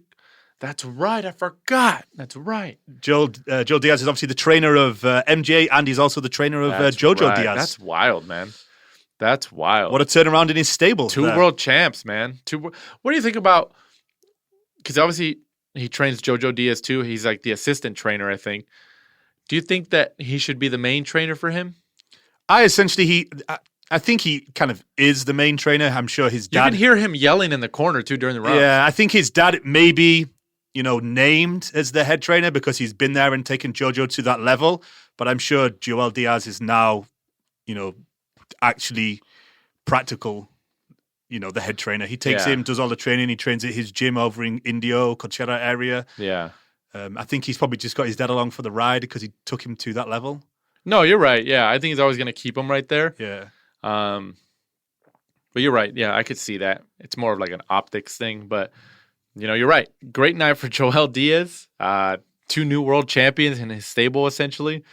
That's right. I forgot. That's right. Joel Diaz is obviously the trainer of MJ, and he's also the trainer of Jojo Diaz. That's wild, man. That's wild. What a turnaround in his stable. Two world champs, man. What do you think about? Because obviously he trains Jojo Diaz too. He's like the assistant trainer, I think. Do you think that he should be the main trainer for him? I think he kind of is the main trainer. I'm sure his dad. You can hear him yelling in the corner too during the round. Yeah, I think his dad maybe. Named as the head trainer because he's been there and taken Jojo to that level. But I'm sure Joel Diaz is now, actually practical, the head trainer. He takes him, does all the training. He trains at his gym over in Indio, Coachella area. Yeah. I think he's probably just got his dad along for the ride because he took him to that level. No, you're right. Yeah, I think he's always going to keep him right there. Yeah. But you're right. Yeah, I could see that. It's more of like an optics thing, but... you're right. Great night for Joel Diaz. 2 new world champions in his stable, essentially.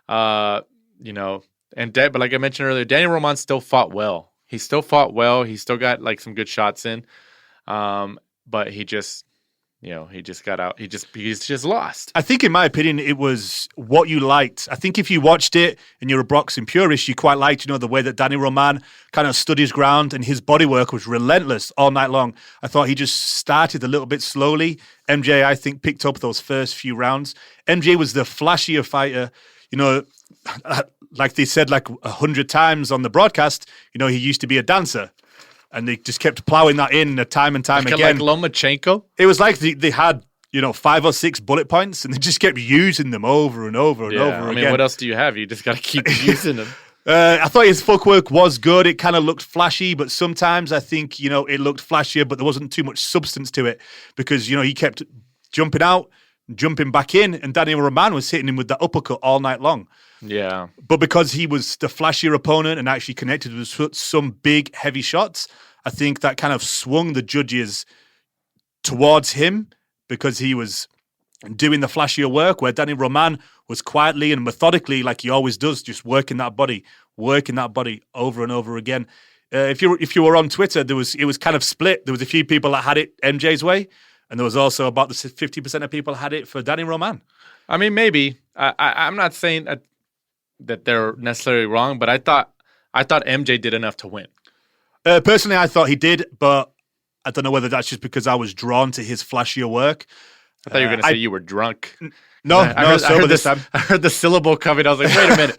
But like I mentioned earlier, Danny Roman still fought well. He still fought well. He still got like some good shots in. But he just, he just got out. He's just lost. I think, in my opinion, it was what you liked. I think if you watched it and you're a boxing purist, you quite liked, the way that Danny Roman kind of stood his ground and his body work was relentless all night long. I thought he just started a little bit slowly. MJ, I think, picked up those first few rounds. MJ was the flashier fighter. Like they said like 100 times on the broadcast, he used to be a dancer. And they just kept plowing that in time and time again. Like Lomachenko? It was like they had, 5 or 6 bullet points, and they just kept using them over and over and over again. What else do you have? You just got to keep using them. I thought his footwork was good. It kind of looked flashy, but sometimes I think, it looked flashier, but there wasn't too much substance to it because, he kept jumping out, jumping back in, and Danny Roman was hitting him with the uppercut all night long. Yeah. But because he was the flashier opponent and actually connected with some big, heavy shots, I think that kind of swung the judges towards him because he was doing the flashier work where Danny Roman was quietly and methodically, like he always does, just working that body over and over again. If you were on Twitter, it was kind of split. There was a few people that had it MJ's way, and there was also about the 50% of people had it for Danny Roman. I mean, maybe. I'm not saying that they're necessarily wrong, but I thought MJ did enough to win. Personally, I thought he did, but I don't know whether that's just because I was drawn to his flashier work. I thought you were going to say you were drunk. No, I heard the syllable coming. I was like, wait a minute.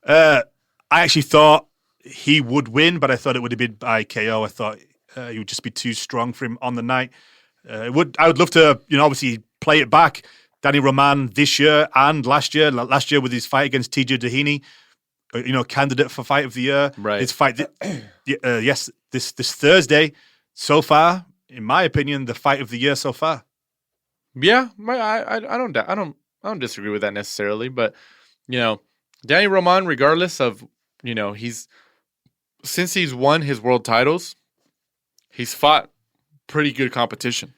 I actually thought he would win, but I thought it would have been by KO. I thought he would just be too strong for him on the night. I would love to, obviously play it back. Danny Roman this year and last year with his fight against TJ Doheny, candidate for fight of the year. Right. His fight, this Thursday, so far, in my opinion, the fight of the year so far. Yeah, I don't disagree with that necessarily, but Danny Roman, regardless of since he's won his world titles, he's fought pretty good competition.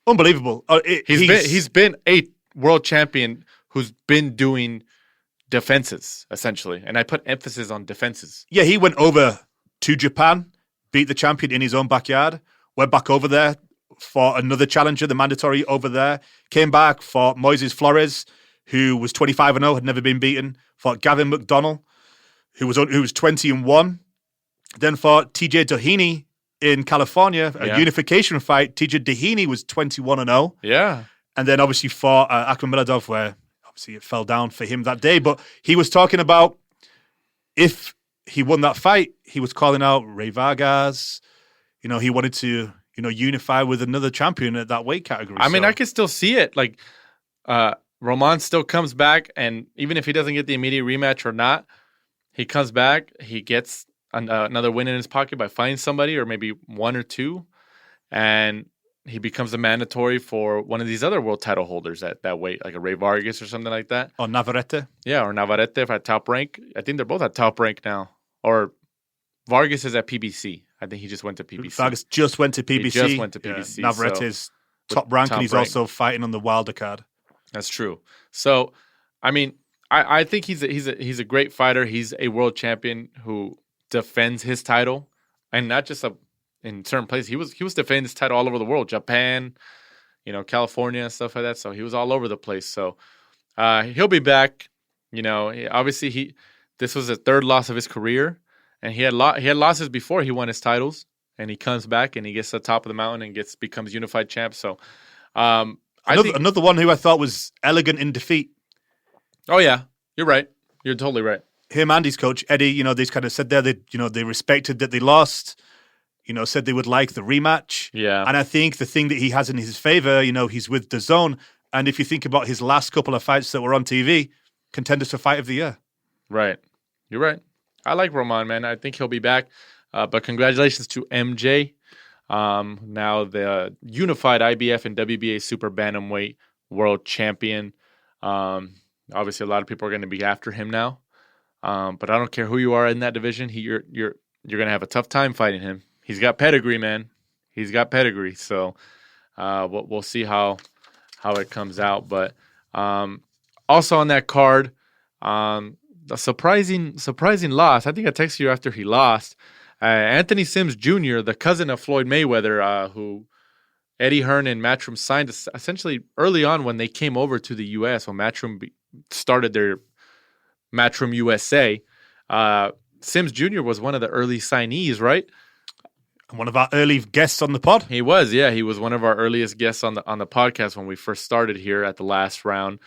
Unbelievable. He's been a world champion who's been doing defenses, essentially. And I put emphasis on defenses. Yeah, he went over to Japan, beat the champion in his own backyard, went back over there, fought another challenger, the mandatory over there, came back, fought Moises Flores, who was 25-0, had never been beaten, fought Gavin McDonnell, who was 20-1, then fought TJ Doheny in California, a unification fight. TJ Doheny was 21-0. Yeah. And then obviously fought Akhmadaliev, where obviously it fell down for him that day. But he was talking about if he won that fight, he was calling out Ray Vargas. He wanted to, unify with another champion at that weight category. I mean, I can still see it. Like, Roman still comes back, and even if he doesn't get the immediate rematch or not, he comes back, he gets another win in his pocket by fighting somebody, or maybe one or two, and he becomes a mandatory for one of these other world title holders at that weight, like a Ray Vargas or something like that. Or Navarrete. Yeah, or Navarrete if at top rank. I think they're both at top rank now. Or Vargas is at PBC. I think he just went to PBC. Vargas just went to PBC. He just went to PBC. Yeah, Navarrete is top rank, and he's also fighting on the Wilder card. That's true. So, I mean, I think he's a great fighter. He's a world champion who defends his title, and not just in certain places. He was defending his title all over the world, Japan, California and stuff like that. So he was all over the place. So he'll be back. Obviously this was the third loss of his career, and he had losses before he won his titles, and he comes back and he gets to the top of the mountain and becomes unified champ. So another one who I thought was elegant in defeat. Oh yeah, you're right. You're totally right. Him and his coach Eddie, they kind of said there that they respected that they lost. Said they would like the rematch. Yeah. And I think the thing that he has in his favor, he's with DAZN. And if you think about his last couple of fights that were on TV, contenders for fight of the year. Right. You're right. I like Roman, man. I think he'll be back. But congratulations to MJ. Now the unified IBF and WBA super bantamweight world champion. Obviously, a lot of people are going to be after him now. But I don't care who you are in that division. You're going to have a tough time fighting him. He's got pedigree, man. He's got pedigree. So we'll see how it comes out. But also on that card, a surprising loss. I think I texted you after he lost. Anthony Sims Jr., the cousin of Floyd Mayweather, who Eddie Hearn and Matchroom signed essentially early on when they came over to the U.S., when Matchroom started their Matchroom USA. Sims Jr. was one of the early signees, right? One of our early guests on the pod. He was, yeah. He was one of our earliest guests on the podcast when we first started here at the last round.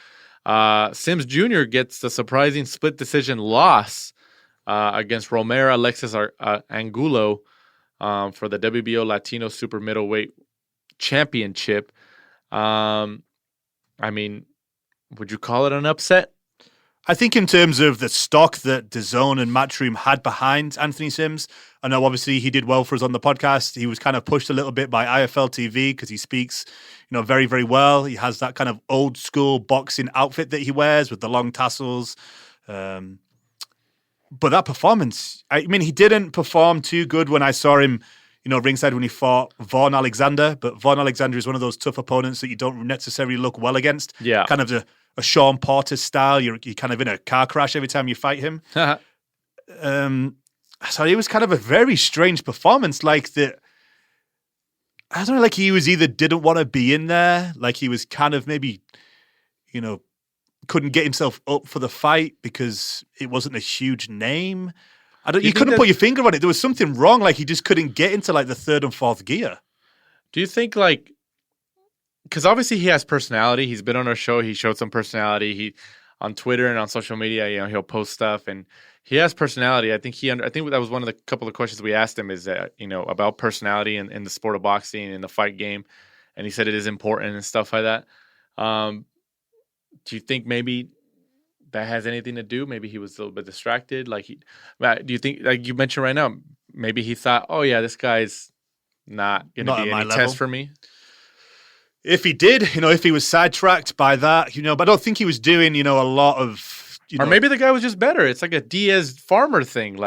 Sims Jr. gets the surprising split decision loss against Romero Alexis Angulo for the WBO Latino Super Middleweight Championship. I mean, would you call it an upset? I think in terms of the stock that DAZN and Matchroom had behind Anthony Sims, I know obviously he did well for us on the podcast. He was kind of pushed a little bit by IFL TV because he speaks, very, very well. He has that kind of old school boxing outfit that he wears with the long tassels. But that performance, I mean, he didn't perform too good when I saw him, ringside when he fought Vaughn Alexander. But Vaughn Alexander is one of those tough opponents that you don't necessarily look well against. Yeah. Kind of a Sean Porter style. You're kind of in a car crash every time you fight him. So it was kind of a very strange performance. Like I don't know, like he was either didn't want to be in there, like he was kind of maybe, couldn't get himself up for the fight because it wasn't a huge name. You couldn't put your finger on it. There was something wrong. Like he just couldn't get into like the third and fourth gear. Do you think because obviously he has personality. He's been on our show. He showed some personality. He on Twitter and on social media, he'll post stuff and he has personality. I think that was one of the couple of questions we asked him is that, about personality in the sport of boxing and the fight game. And he said it is important and stuff like that. Do you think maybe that has anything to do? Maybe he was a little bit distracted. Do you think, like you mentioned right now, maybe he thought, oh yeah, this guy's not going to be any test for me? If he did, if he was sidetracked by that, but I don't think he was doing, a lot of... Or maybe the guy was just better. It's like a Diaz farmer thing.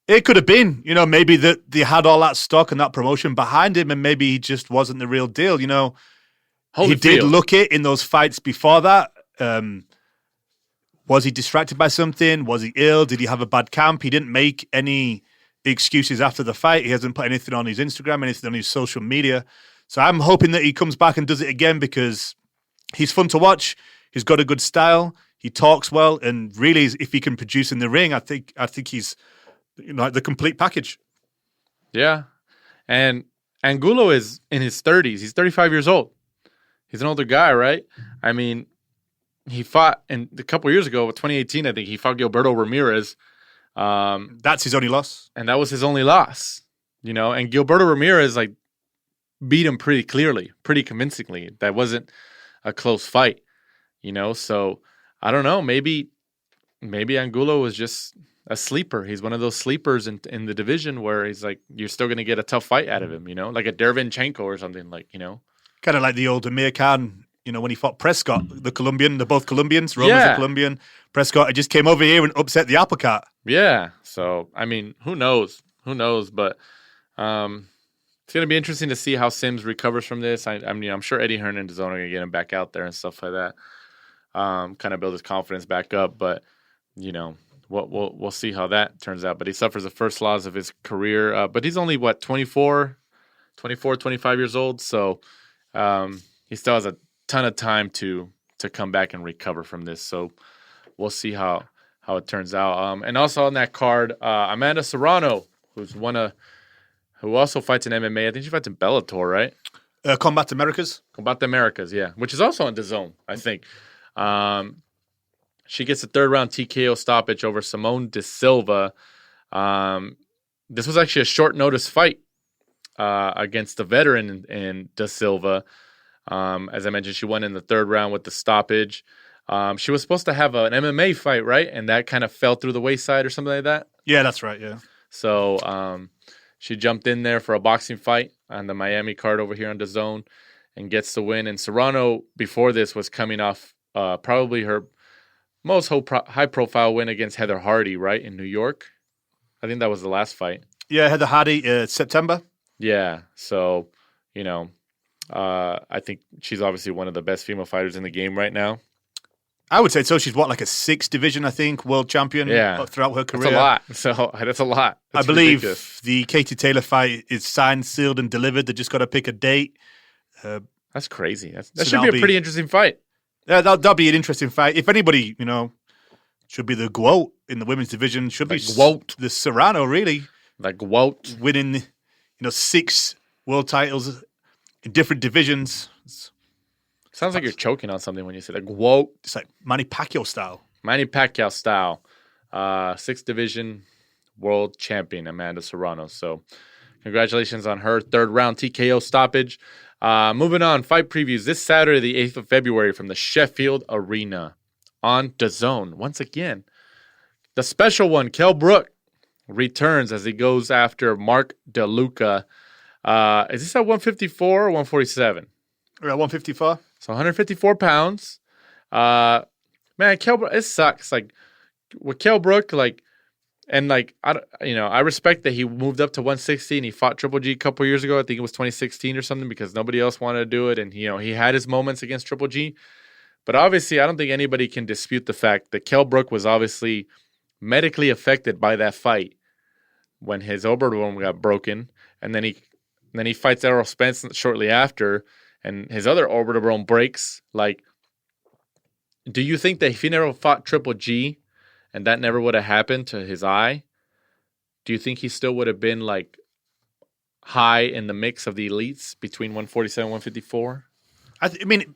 It could have been, maybe that they had all that stock and that promotion behind him and maybe he just wasn't the real deal, He did look it in those fights before that. Was he distracted by something? Was he ill? Did he have a bad camp? He didn't make any excuses after the fight. He hasn't put anything on his Instagram, anything on his social media. So I'm hoping that he comes back and does it again because he's fun to watch. He's got a good style. He talks well. And really, if he can produce in the ring, I think he's the complete package. Yeah. And Angulo is in his 30s. He's 35 years old. He's an older guy, right? I mean, he fought a couple years ago, 2018, I think, he fought Gilberto Ramirez That's his only loss. And that was his only loss, you know. And Gilberto Ramirez, like, beat him pretty clearly, pretty convincingly. That wasn't a close fight, you know. So, I don't know. Maybe Angulo was just a sleeper. He's one of those sleepers in the division where he's like, you're still going to get a tough fight out of him, you know, like a Derevyanchenko or something, like, you know. Kind of like the old Amir Khan, you know, when he fought Prescott, the Colombian. They're both Colombians. Roman's a Colombian. Prescott just came over here and upset the apple cart. Yeah. So, I mean, who knows? But it's going to be interesting to see how Sims recovers from this. I mean, I'm sure Eddie Hearn and DAZN are going to get him back out there and stuff like that. Kind of build his confidence back up. But, you know, we'll see how that turns out. But he suffers the first loss of his career. But he's only, 24, 25 years old. So he still has a ton of time to come back and recover from this. So we'll see how it turns out. And also on that card, Amanda Serrano, who also fights in MMA. I think she fights in Bellator, right? Combat Americas, yeah, which is also on DAZN, I think. She gets a third-round TKO stoppage over Simone De Silva. This was actually a short-notice fight against the veteran in De Silva. As I mentioned, she won in the third round with the stoppage. She was supposed to have an MMA fight, right? And that kind of fell through the wayside or something like that. Yeah, that's right, yeah. So she jumped in there for a boxing fight on the Miami card over here on DAZN and gets the win. And Serrano, before this, was coming off probably her most high-profile win against Heather Hardy, right, in New York. I think that was the last fight. Yeah, Heather Hardy, September. Yeah, so, you know, I think she's obviously one of the best female fighters in the game right now. I would say so. She's what, like a 6th division, I think, world champion throughout her career. That's a lot. So that's a lot. That's I believe ridiculous. The Katie Taylor fight is signed, sealed, and delivered. They just got to pick a date. That's crazy. That should be a pretty interesting fight. Yeah, that'll be an interesting fight. If anybody, you know, should be the GWOAT in the women's division, should be the Serrano, really. Like GWOAT. Winning, you know, 6 world titles in different divisions. Sounds like you're choking on something when you say that. GWOAT. It's like Manny Pacquiao style. 6th division world champion, Amanda Serrano. So congratulations on her third round TKO stoppage. Moving on, fight previews this Saturday, the 8th of February from the Sheffield Arena on DAZN. Once again, the special one, Kell Brook, returns as he goes after Mark DeLuca. Is this at 154 or 147? We're at 154. So 154 pounds. Man, Kell Brook, it sucks. Like, with Kell Brook, like, and like, I respect that he moved up to 160 and he fought Triple G a couple years ago. I think it was 2016 or something because nobody else wanted to do it. And, you know, he had his moments against Triple G. But obviously, I don't think anybody can dispute the fact that Kell Brook was obviously medically affected by that fight when his orbital got broken. And then he fights Errol Spence shortly after, and his other orbital bone breaks. Like, do you think that if he never fought Triple G and that never would have happened to his eye, do you think he still would have been, like, high in the mix of the elites between 147 and 154? I mean,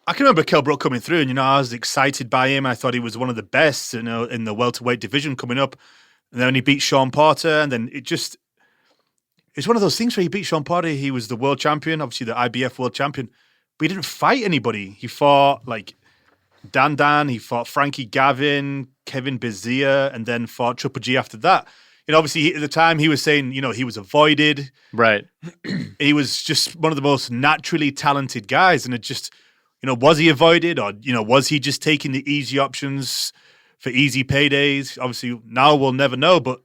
I can remember Kell Brook coming through, and, you know, I was excited by him. I thought he was one of the best, you know, in the welterweight division coming up. And then he beat Sean Porter, and then it's one of those things where he beat Sean Porter. He was the world champion, obviously the IBF world champion, but he didn't fight anybody. He fought, like, Dan, he fought Frankie Gavin, Kevin Bezia, and then fought Triple G after that. You know, obviously, at the time, he was saying, you know, he was avoided. Right. He was just one of the most naturally talented guys, and it just, you know, was he avoided, or, you know, was he just taking the easy options for easy paydays? Obviously, now we'll never know, but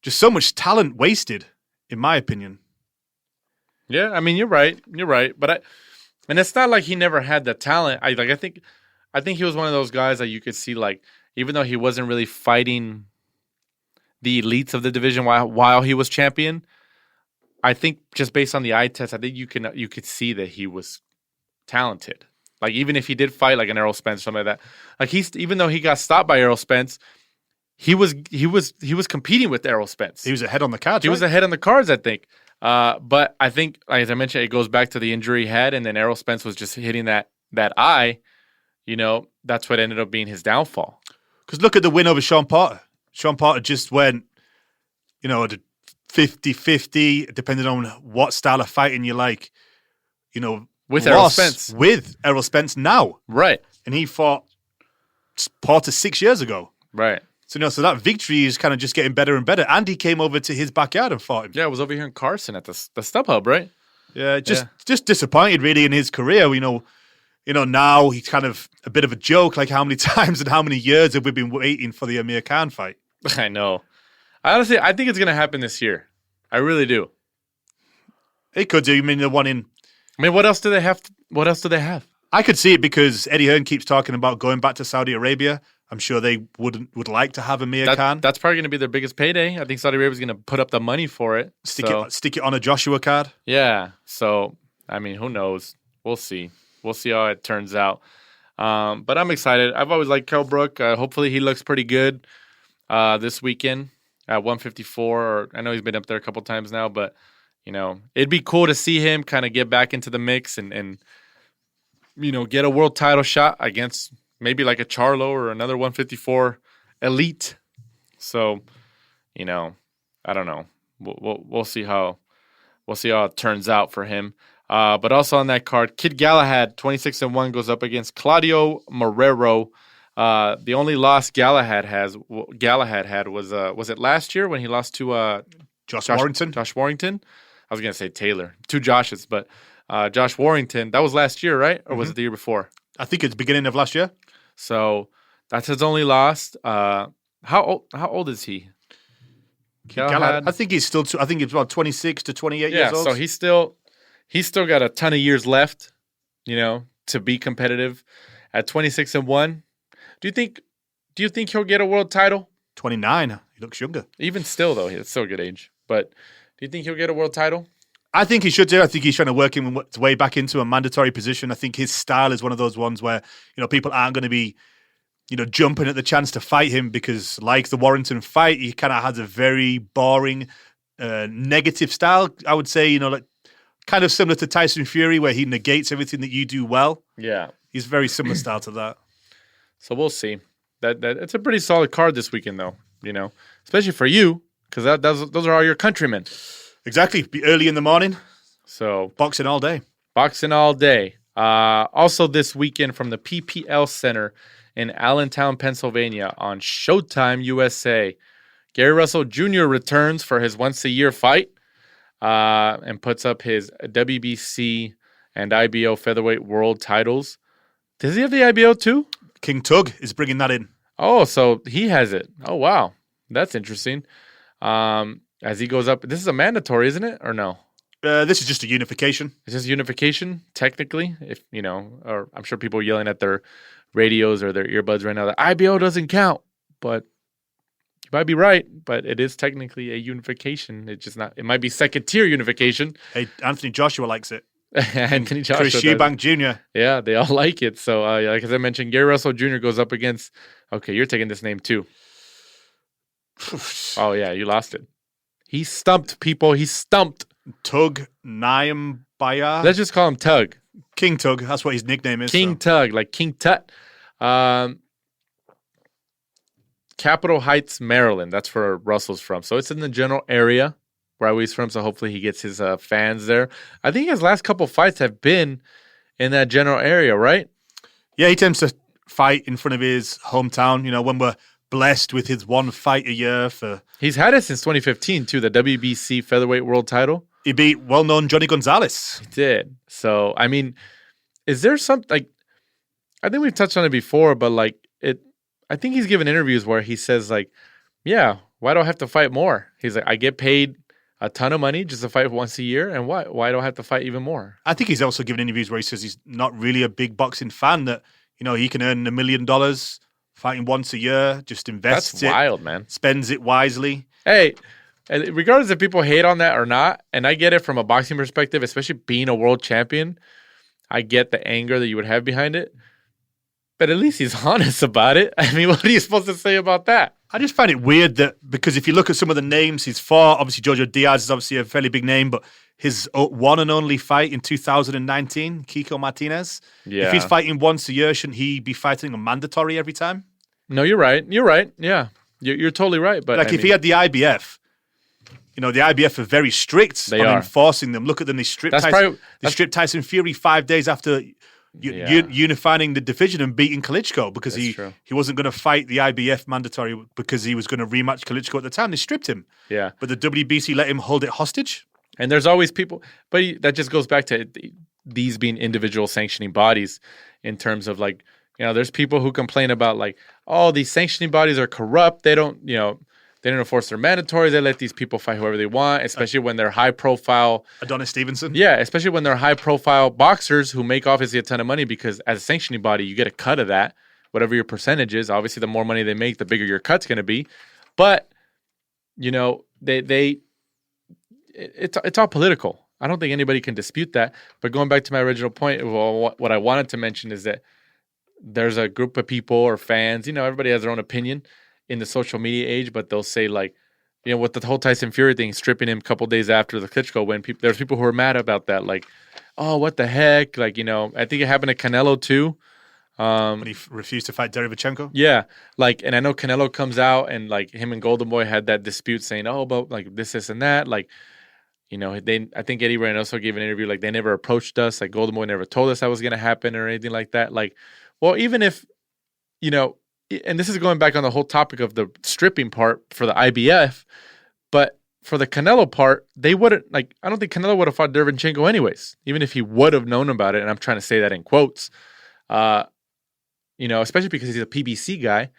just so much talent wasted, in my opinion. Yeah, I mean, you're right. But and it's not like he never had the talent. I think he was one of those guys that you could see, like, even though he wasn't really fighting the elites of the division while he was champion, I think just based on the eye test, I think you could see that he was talented. Like, even if he did fight like an Errol Spence or something like that, like, even though he got stopped by Errol Spence, he was competing with Errol Spence. He was ahead on the cards. He was ahead on the cards, I think. But I think, like, as I mentioned, it goes back to the injury he had, and then Errol Spence was just hitting that eye. You know, that's what ended up being his downfall. Because look at the win over Sean Porter. Sean Porter just went, you know, 50-50, depending on what style of fighting you like. You know, with Errol Spence. With Errol Spence now. Right. And he fought Porter 6 years ago. Right. So, you know, so that victory is kind of just getting better and better. And he came over to his backyard and fought him. Yeah, it was over here in Carson at the StubHub, right? Yeah, just disappointed really in his career. You know, now he's kind of a bit of a joke. Like, how many times and how many years have we been waiting for the Amir Khan fight? I know. I think it's going to happen this year. I really do. It could do. I mean, the one in... I mean, what else do they have? I could see it because Eddie Hearn keeps talking about going back to Saudi Arabia. I'm sure they would like to have Amir Khan. That's probably going to be their biggest payday. I think Saudi Arabia is going to put up the money for it. Stick it on a Joshua card. Yeah. So, I mean, who knows? We'll see. We'll see how it turns out. But I'm excited. I've always liked Kell Brook. Hopefully he looks pretty good this weekend at 154. Or I know he's been up there a couple times now, but, you know, it'd be cool to see him kind of get back into the mix and you know, get a world title shot against maybe like a Charlo or another 154 elite. So, you know, I don't know. We'll see how it turns out for him. But also on that card, Kid Galahad, 26-1, goes up against Claudio Marrero. The only loss Galahad had was it last year when he lost to Josh Warrington? Josh Warrington. I was gonna say Taylor. Two Joshes, but Josh Warrington. That was last year, right? Or was it the year before? I think it's beginning of last year. So that's his only loss. How old is he? Galahad? I think he's still. I think he's about 26 to 28 years old. So he's still got a ton of years left, you know, to be competitive. At 26-1, do you think he'll get a world title? 29. He looks younger. Even still, though, it's still a good age. But do you think he'll get a world title? I think he should do. I think he's trying to work his way back into a mandatory position. I think his style is one of those ones where, you know, people aren't going to be, you know, jumping at the chance to fight him because, like the Warrington fight, he kind of has a very boring, negative style. I would say, you know, like kind of similar to Tyson Fury, where he negates everything that you do well. Yeah, he's very similar style to that. So we'll see. That it's a pretty solid card this weekend, though. You know, especially for you, because those are all your countrymen. Exactly. Be early in the morning. So boxing all day. Also this weekend from the PPL Center in Allentown, Pennsylvania on Showtime USA, Gary Russell Jr. returns for his once-a-year fight and puts up his WBC and IBO featherweight world titles. Does he have the IBO too? King Tug is bringing that in. Oh, so he has it. Oh, wow. That's interesting. As he goes up, this is a mandatory, isn't it? Or no? This is just a unification. It's just unification, technically. If you know, or I'm sure people are yelling at their radios or their earbuds right now that IBO doesn't count. But you might be right. But it is technically a unification. It's just not. It might be second tier unification. Hey, Anthony Joshua likes it. Anthony Joshua, Chris Eubank Jr. Yeah, they all like it. So, like as I mentioned, Gary Russell Jr. goes up against. Okay, you're taking this name too. Oh yeah, you lost it. He stumped people. He stumped. Tug Nyambayar. Let's just call him Tug. King Tug. That's what his nickname is. King Tug, like King Tut. Capitol Heights, Maryland. That's where Russell's from. So it's in the general area where he's from. So hopefully he gets his fans there. I think his last couple fights have been in that general area, right? Yeah, he tends to fight in front of his hometown. You know, when we're blessed with his one fight a year for... He's had it since 2015, too, the WBC featherweight world title. He beat well-known Johnny Gonzalez. He did. So, I mean, is there something... like? I think we've touched on it before, but, like, I think he's given interviews where he says, like, yeah, why do I have to fight more? He's like, I get paid a ton of money just to fight once a year, and why do I have to fight even more? I think he's also given interviews where he says he's not really a big boxing fan, that, you know, he can earn $1 million fighting once a year, just invests That's wild, man. Spends it wisely. Hey, regardless if people hate on that or not, and I get it from a boxing perspective, especially being a world champion, I get the anger that you would have behind it. But at least he's honest about it. I mean, what are you supposed to say about that? I just find it weird that, because if you look at some of the names he's fought, obviously Jojo Diaz is obviously a fairly big name, but his one and only fight in 2019, Kiko Martinez. Yeah. If he's fighting once a year, shouldn't he be fighting a mandatory every time? No, you're right. You're right. Yeah. You're totally right. But like, if he had the IBF, the IBF are very strict on enforcing them. Look at them. They stripped Tyson Fury 5 days after unifying the division and beating Klitschko because he wasn't going to fight the IBF mandatory because he was going to rematch Klitschko at the time. They stripped him. Yeah. But the WBC let him hold it hostage. And there's always people, but that just goes back to these being individual sanctioning bodies in terms of like, there's people who complain about like, oh, these sanctioning bodies are corrupt. They don't enforce their mandatories. They let these people fight whoever they want, especially when they're high profile. Adonis Stevenson. Yeah, especially when they're high profile boxers who make obviously a ton of money because as a sanctioning body, you get a cut of that, whatever your percentage is. Obviously, the more money they make, the bigger your cut's going to be. But, it's all political. I don't think anybody can dispute that. But going back to my original point, what I wanted to mention is that there's a group of people or fans, everybody has their own opinion in the social media age, but they'll say like, with the whole Tyson Fury thing, stripping him a couple days after the Klitschko win, there's people who are mad about that. Like, oh, what the heck? Like, I think it happened to Canelo too. When he refused to fight Derevchenko? Yeah. Like, and I know Canelo comes out and like him and Golden Boy had that dispute saying, oh, but like this and that. Like, I think Eddie Reynoso gave an interview, like they never approached us. Like Golden Boy never told us that was going to happen or anything like that. Like, well, even if, and this is going back on the whole topic of the stripping part for the IBF, but for the Canelo part, they wouldn't, like, I don't think Canelo would have fought Derevchenko anyways, even if he would have known about it. And I'm trying to say that in quotes, especially because he's a PBC guy,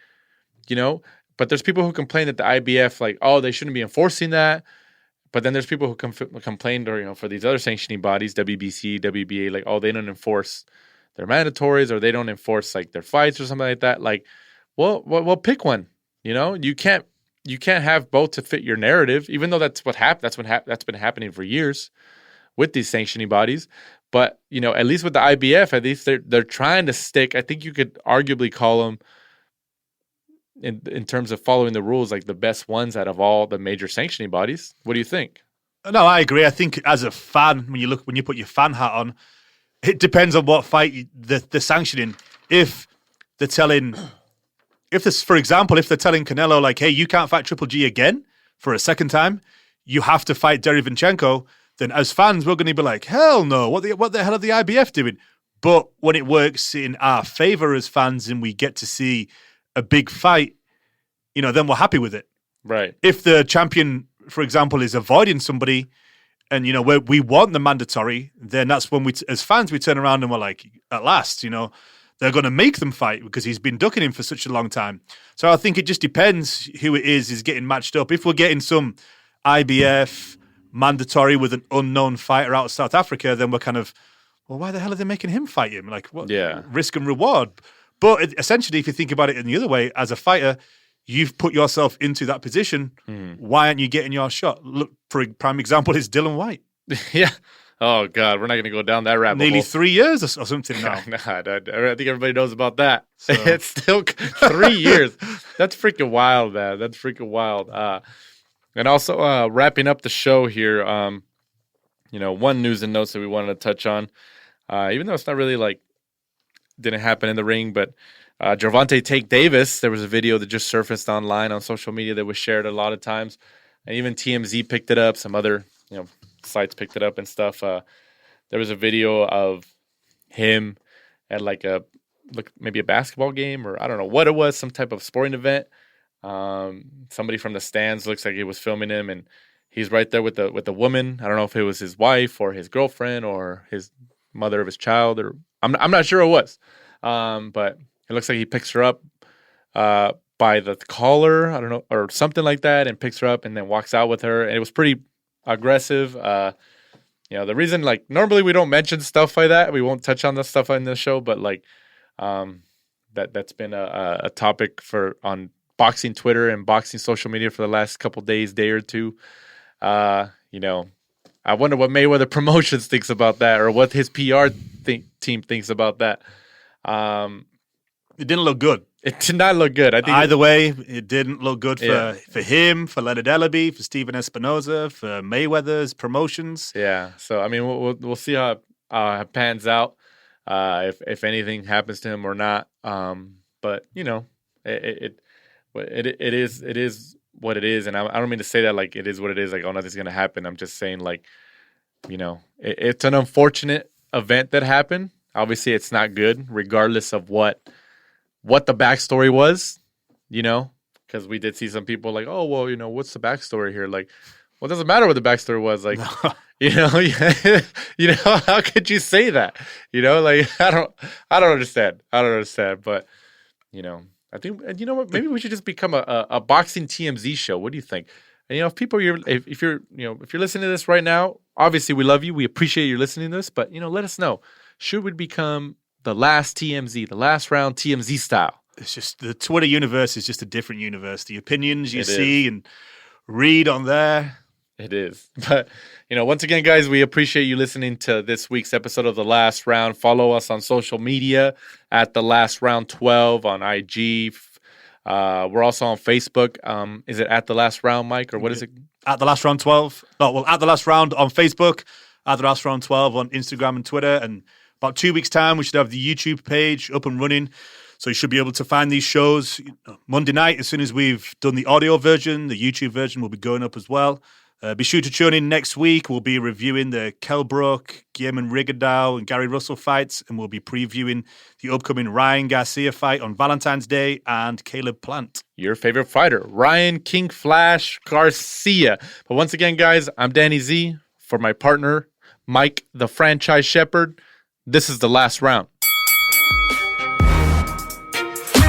but there's people who complain that the IBF, like, oh, they shouldn't be enforcing that. But then there's people who complained, or, for these other sanctioning bodies, WBC, WBA, like, oh, they don't enforce their mandatories or they don't enforce like their fights or something like that. Like, well, pick one. You can't have both to fit your narrative, even though that's what happened. That's been happening for years with these sanctioning bodies. But at least with the IBF, at least they're trying to stick. I think you could arguably call them, in terms of following the rules, like the best ones out of all the major sanctioning bodies. What do you think? No, I agree. I think as a fan, when you put your fan hat on, it depends on what fight they're sanctioning. If they're telling, for example, if they're telling Canelo like, hey, you can't fight Triple G again for a second time, you have to fight Derevchenko, then as fans, we're going to be like, hell no, what the hell are the IBF doing? But when it works in our favor as fans and we get to see a big fight, then we're happy with it. Right. If the champion, for example, is avoiding somebody and, we want the mandatory, then that's when as fans, we turn around and we're like, at last, they're going to make them fight because he's been ducking him for such a long time. So I think it just depends who it is getting matched up. If we're getting some IBF mandatory with an unknown fighter out of South Africa, then we're kind of, well, why the hell are they making him fight him? Like, what? Yeah. Risk and reward. But essentially, if you think about it in the other way, as a fighter, you've put yourself into that position. Why aren't you getting your shot? Look, for a prime example is Dylan White. Yeah. Oh, God. We're not going to go down that rabbit hole. Nearly 3 years or something now. I think everybody knows about that. So. It's still 3 years. That's freaking wild, man. That's freaking wild. And also, wrapping up the show here, one news and notes that we wanted to touch on, even though it's not really like, didn't happen in the ring, but Gervonta Tank Davis, there was a video that just surfaced online on social media that was shared a lot of times, and even TMZ picked it up, some other sites picked it up and stuff. There was a video of him at like maybe a basketball game, or I don't know what it was, some type of sporting event. Somebody from the stands looks like he was filming him, and he's right there with the woman. I don't know if it was his wife or his girlfriend or his mother of his child, or I'm not sure it was, but it looks like he picks her up by the collar, I don't know, or something like that, and picks her up and then walks out with her. And it was pretty aggressive. The reason, like, normally we don't mention stuff like that, we won't touch on the stuff on the show, but like that's been a topic on boxing Twitter and boxing social media for the last day or two. I wonder what Mayweather Promotions thinks about that, or what his PR team thinks about that. It didn't look good. It did not look good. I think either way, it didn't look good for him, for Leonard Ellaby, for Steven Espinoza, for Mayweather's promotions. Yeah. So I mean, we'll see how it pans out, if anything happens to him or not. But it is what it is, and I don't mean to say that like it is what it is, like, oh, nothing's gonna happen. I'm just saying, like, you know, it's an unfortunate event that happened. Obviously, it's not good, regardless of what the backstory was, you know, because we did see some people like, oh, well, you know, what's the backstory here? Like, well, it doesn't matter what the backstory was. Like, you know, how could you say that? You know, like, I don't understand. But, you know, I think, you know what, maybe we should just become a boxing TMZ show. What do you think? And, you know, if you're listening to this right now, obviously we love you. We appreciate you listening to this, but, you know, let us know. Should we become the last TMZ, the last round TMZ style? It's just the Twitter universe is just a different universe. The opinions you see and read on there. It is. But, you know, once again, guys, we appreciate you listening to this week's episode of The Last Round. Follow us on social media at The Last Round 12 on IG. We're also on Facebook. Is it at The Last Round, Mike, or what is it? At The Last Round 12. Oh, well, at The Last Round on Facebook, at The Last Round 12 on Instagram and Twitter. And about 2 weeks' time, we should have the YouTube page up and running. So you should be able to find these shows Monday night. As soon as we've done the audio version, the YouTube version will be going up as well. Be sure to tune in next week. We'll be reviewing the Kell, Brook, Guillermo Rigondeaux, and Gary Russell fights, and we'll be previewing the upcoming Ryan Garcia fight on Valentine's Day and Caleb Plant. Your favorite fighter, Ryan King Flash Garcia. But once again, guys, I'm Danny Z. For my partner, Mike, the franchise shepherd, this is The Last Round.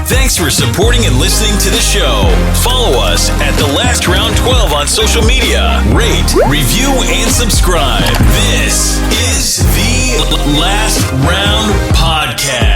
Thanks for supporting and listening to the show. Follow us at The Last Round 12 on social media. Rate, review, and subscribe. This is The Last Round Podcast.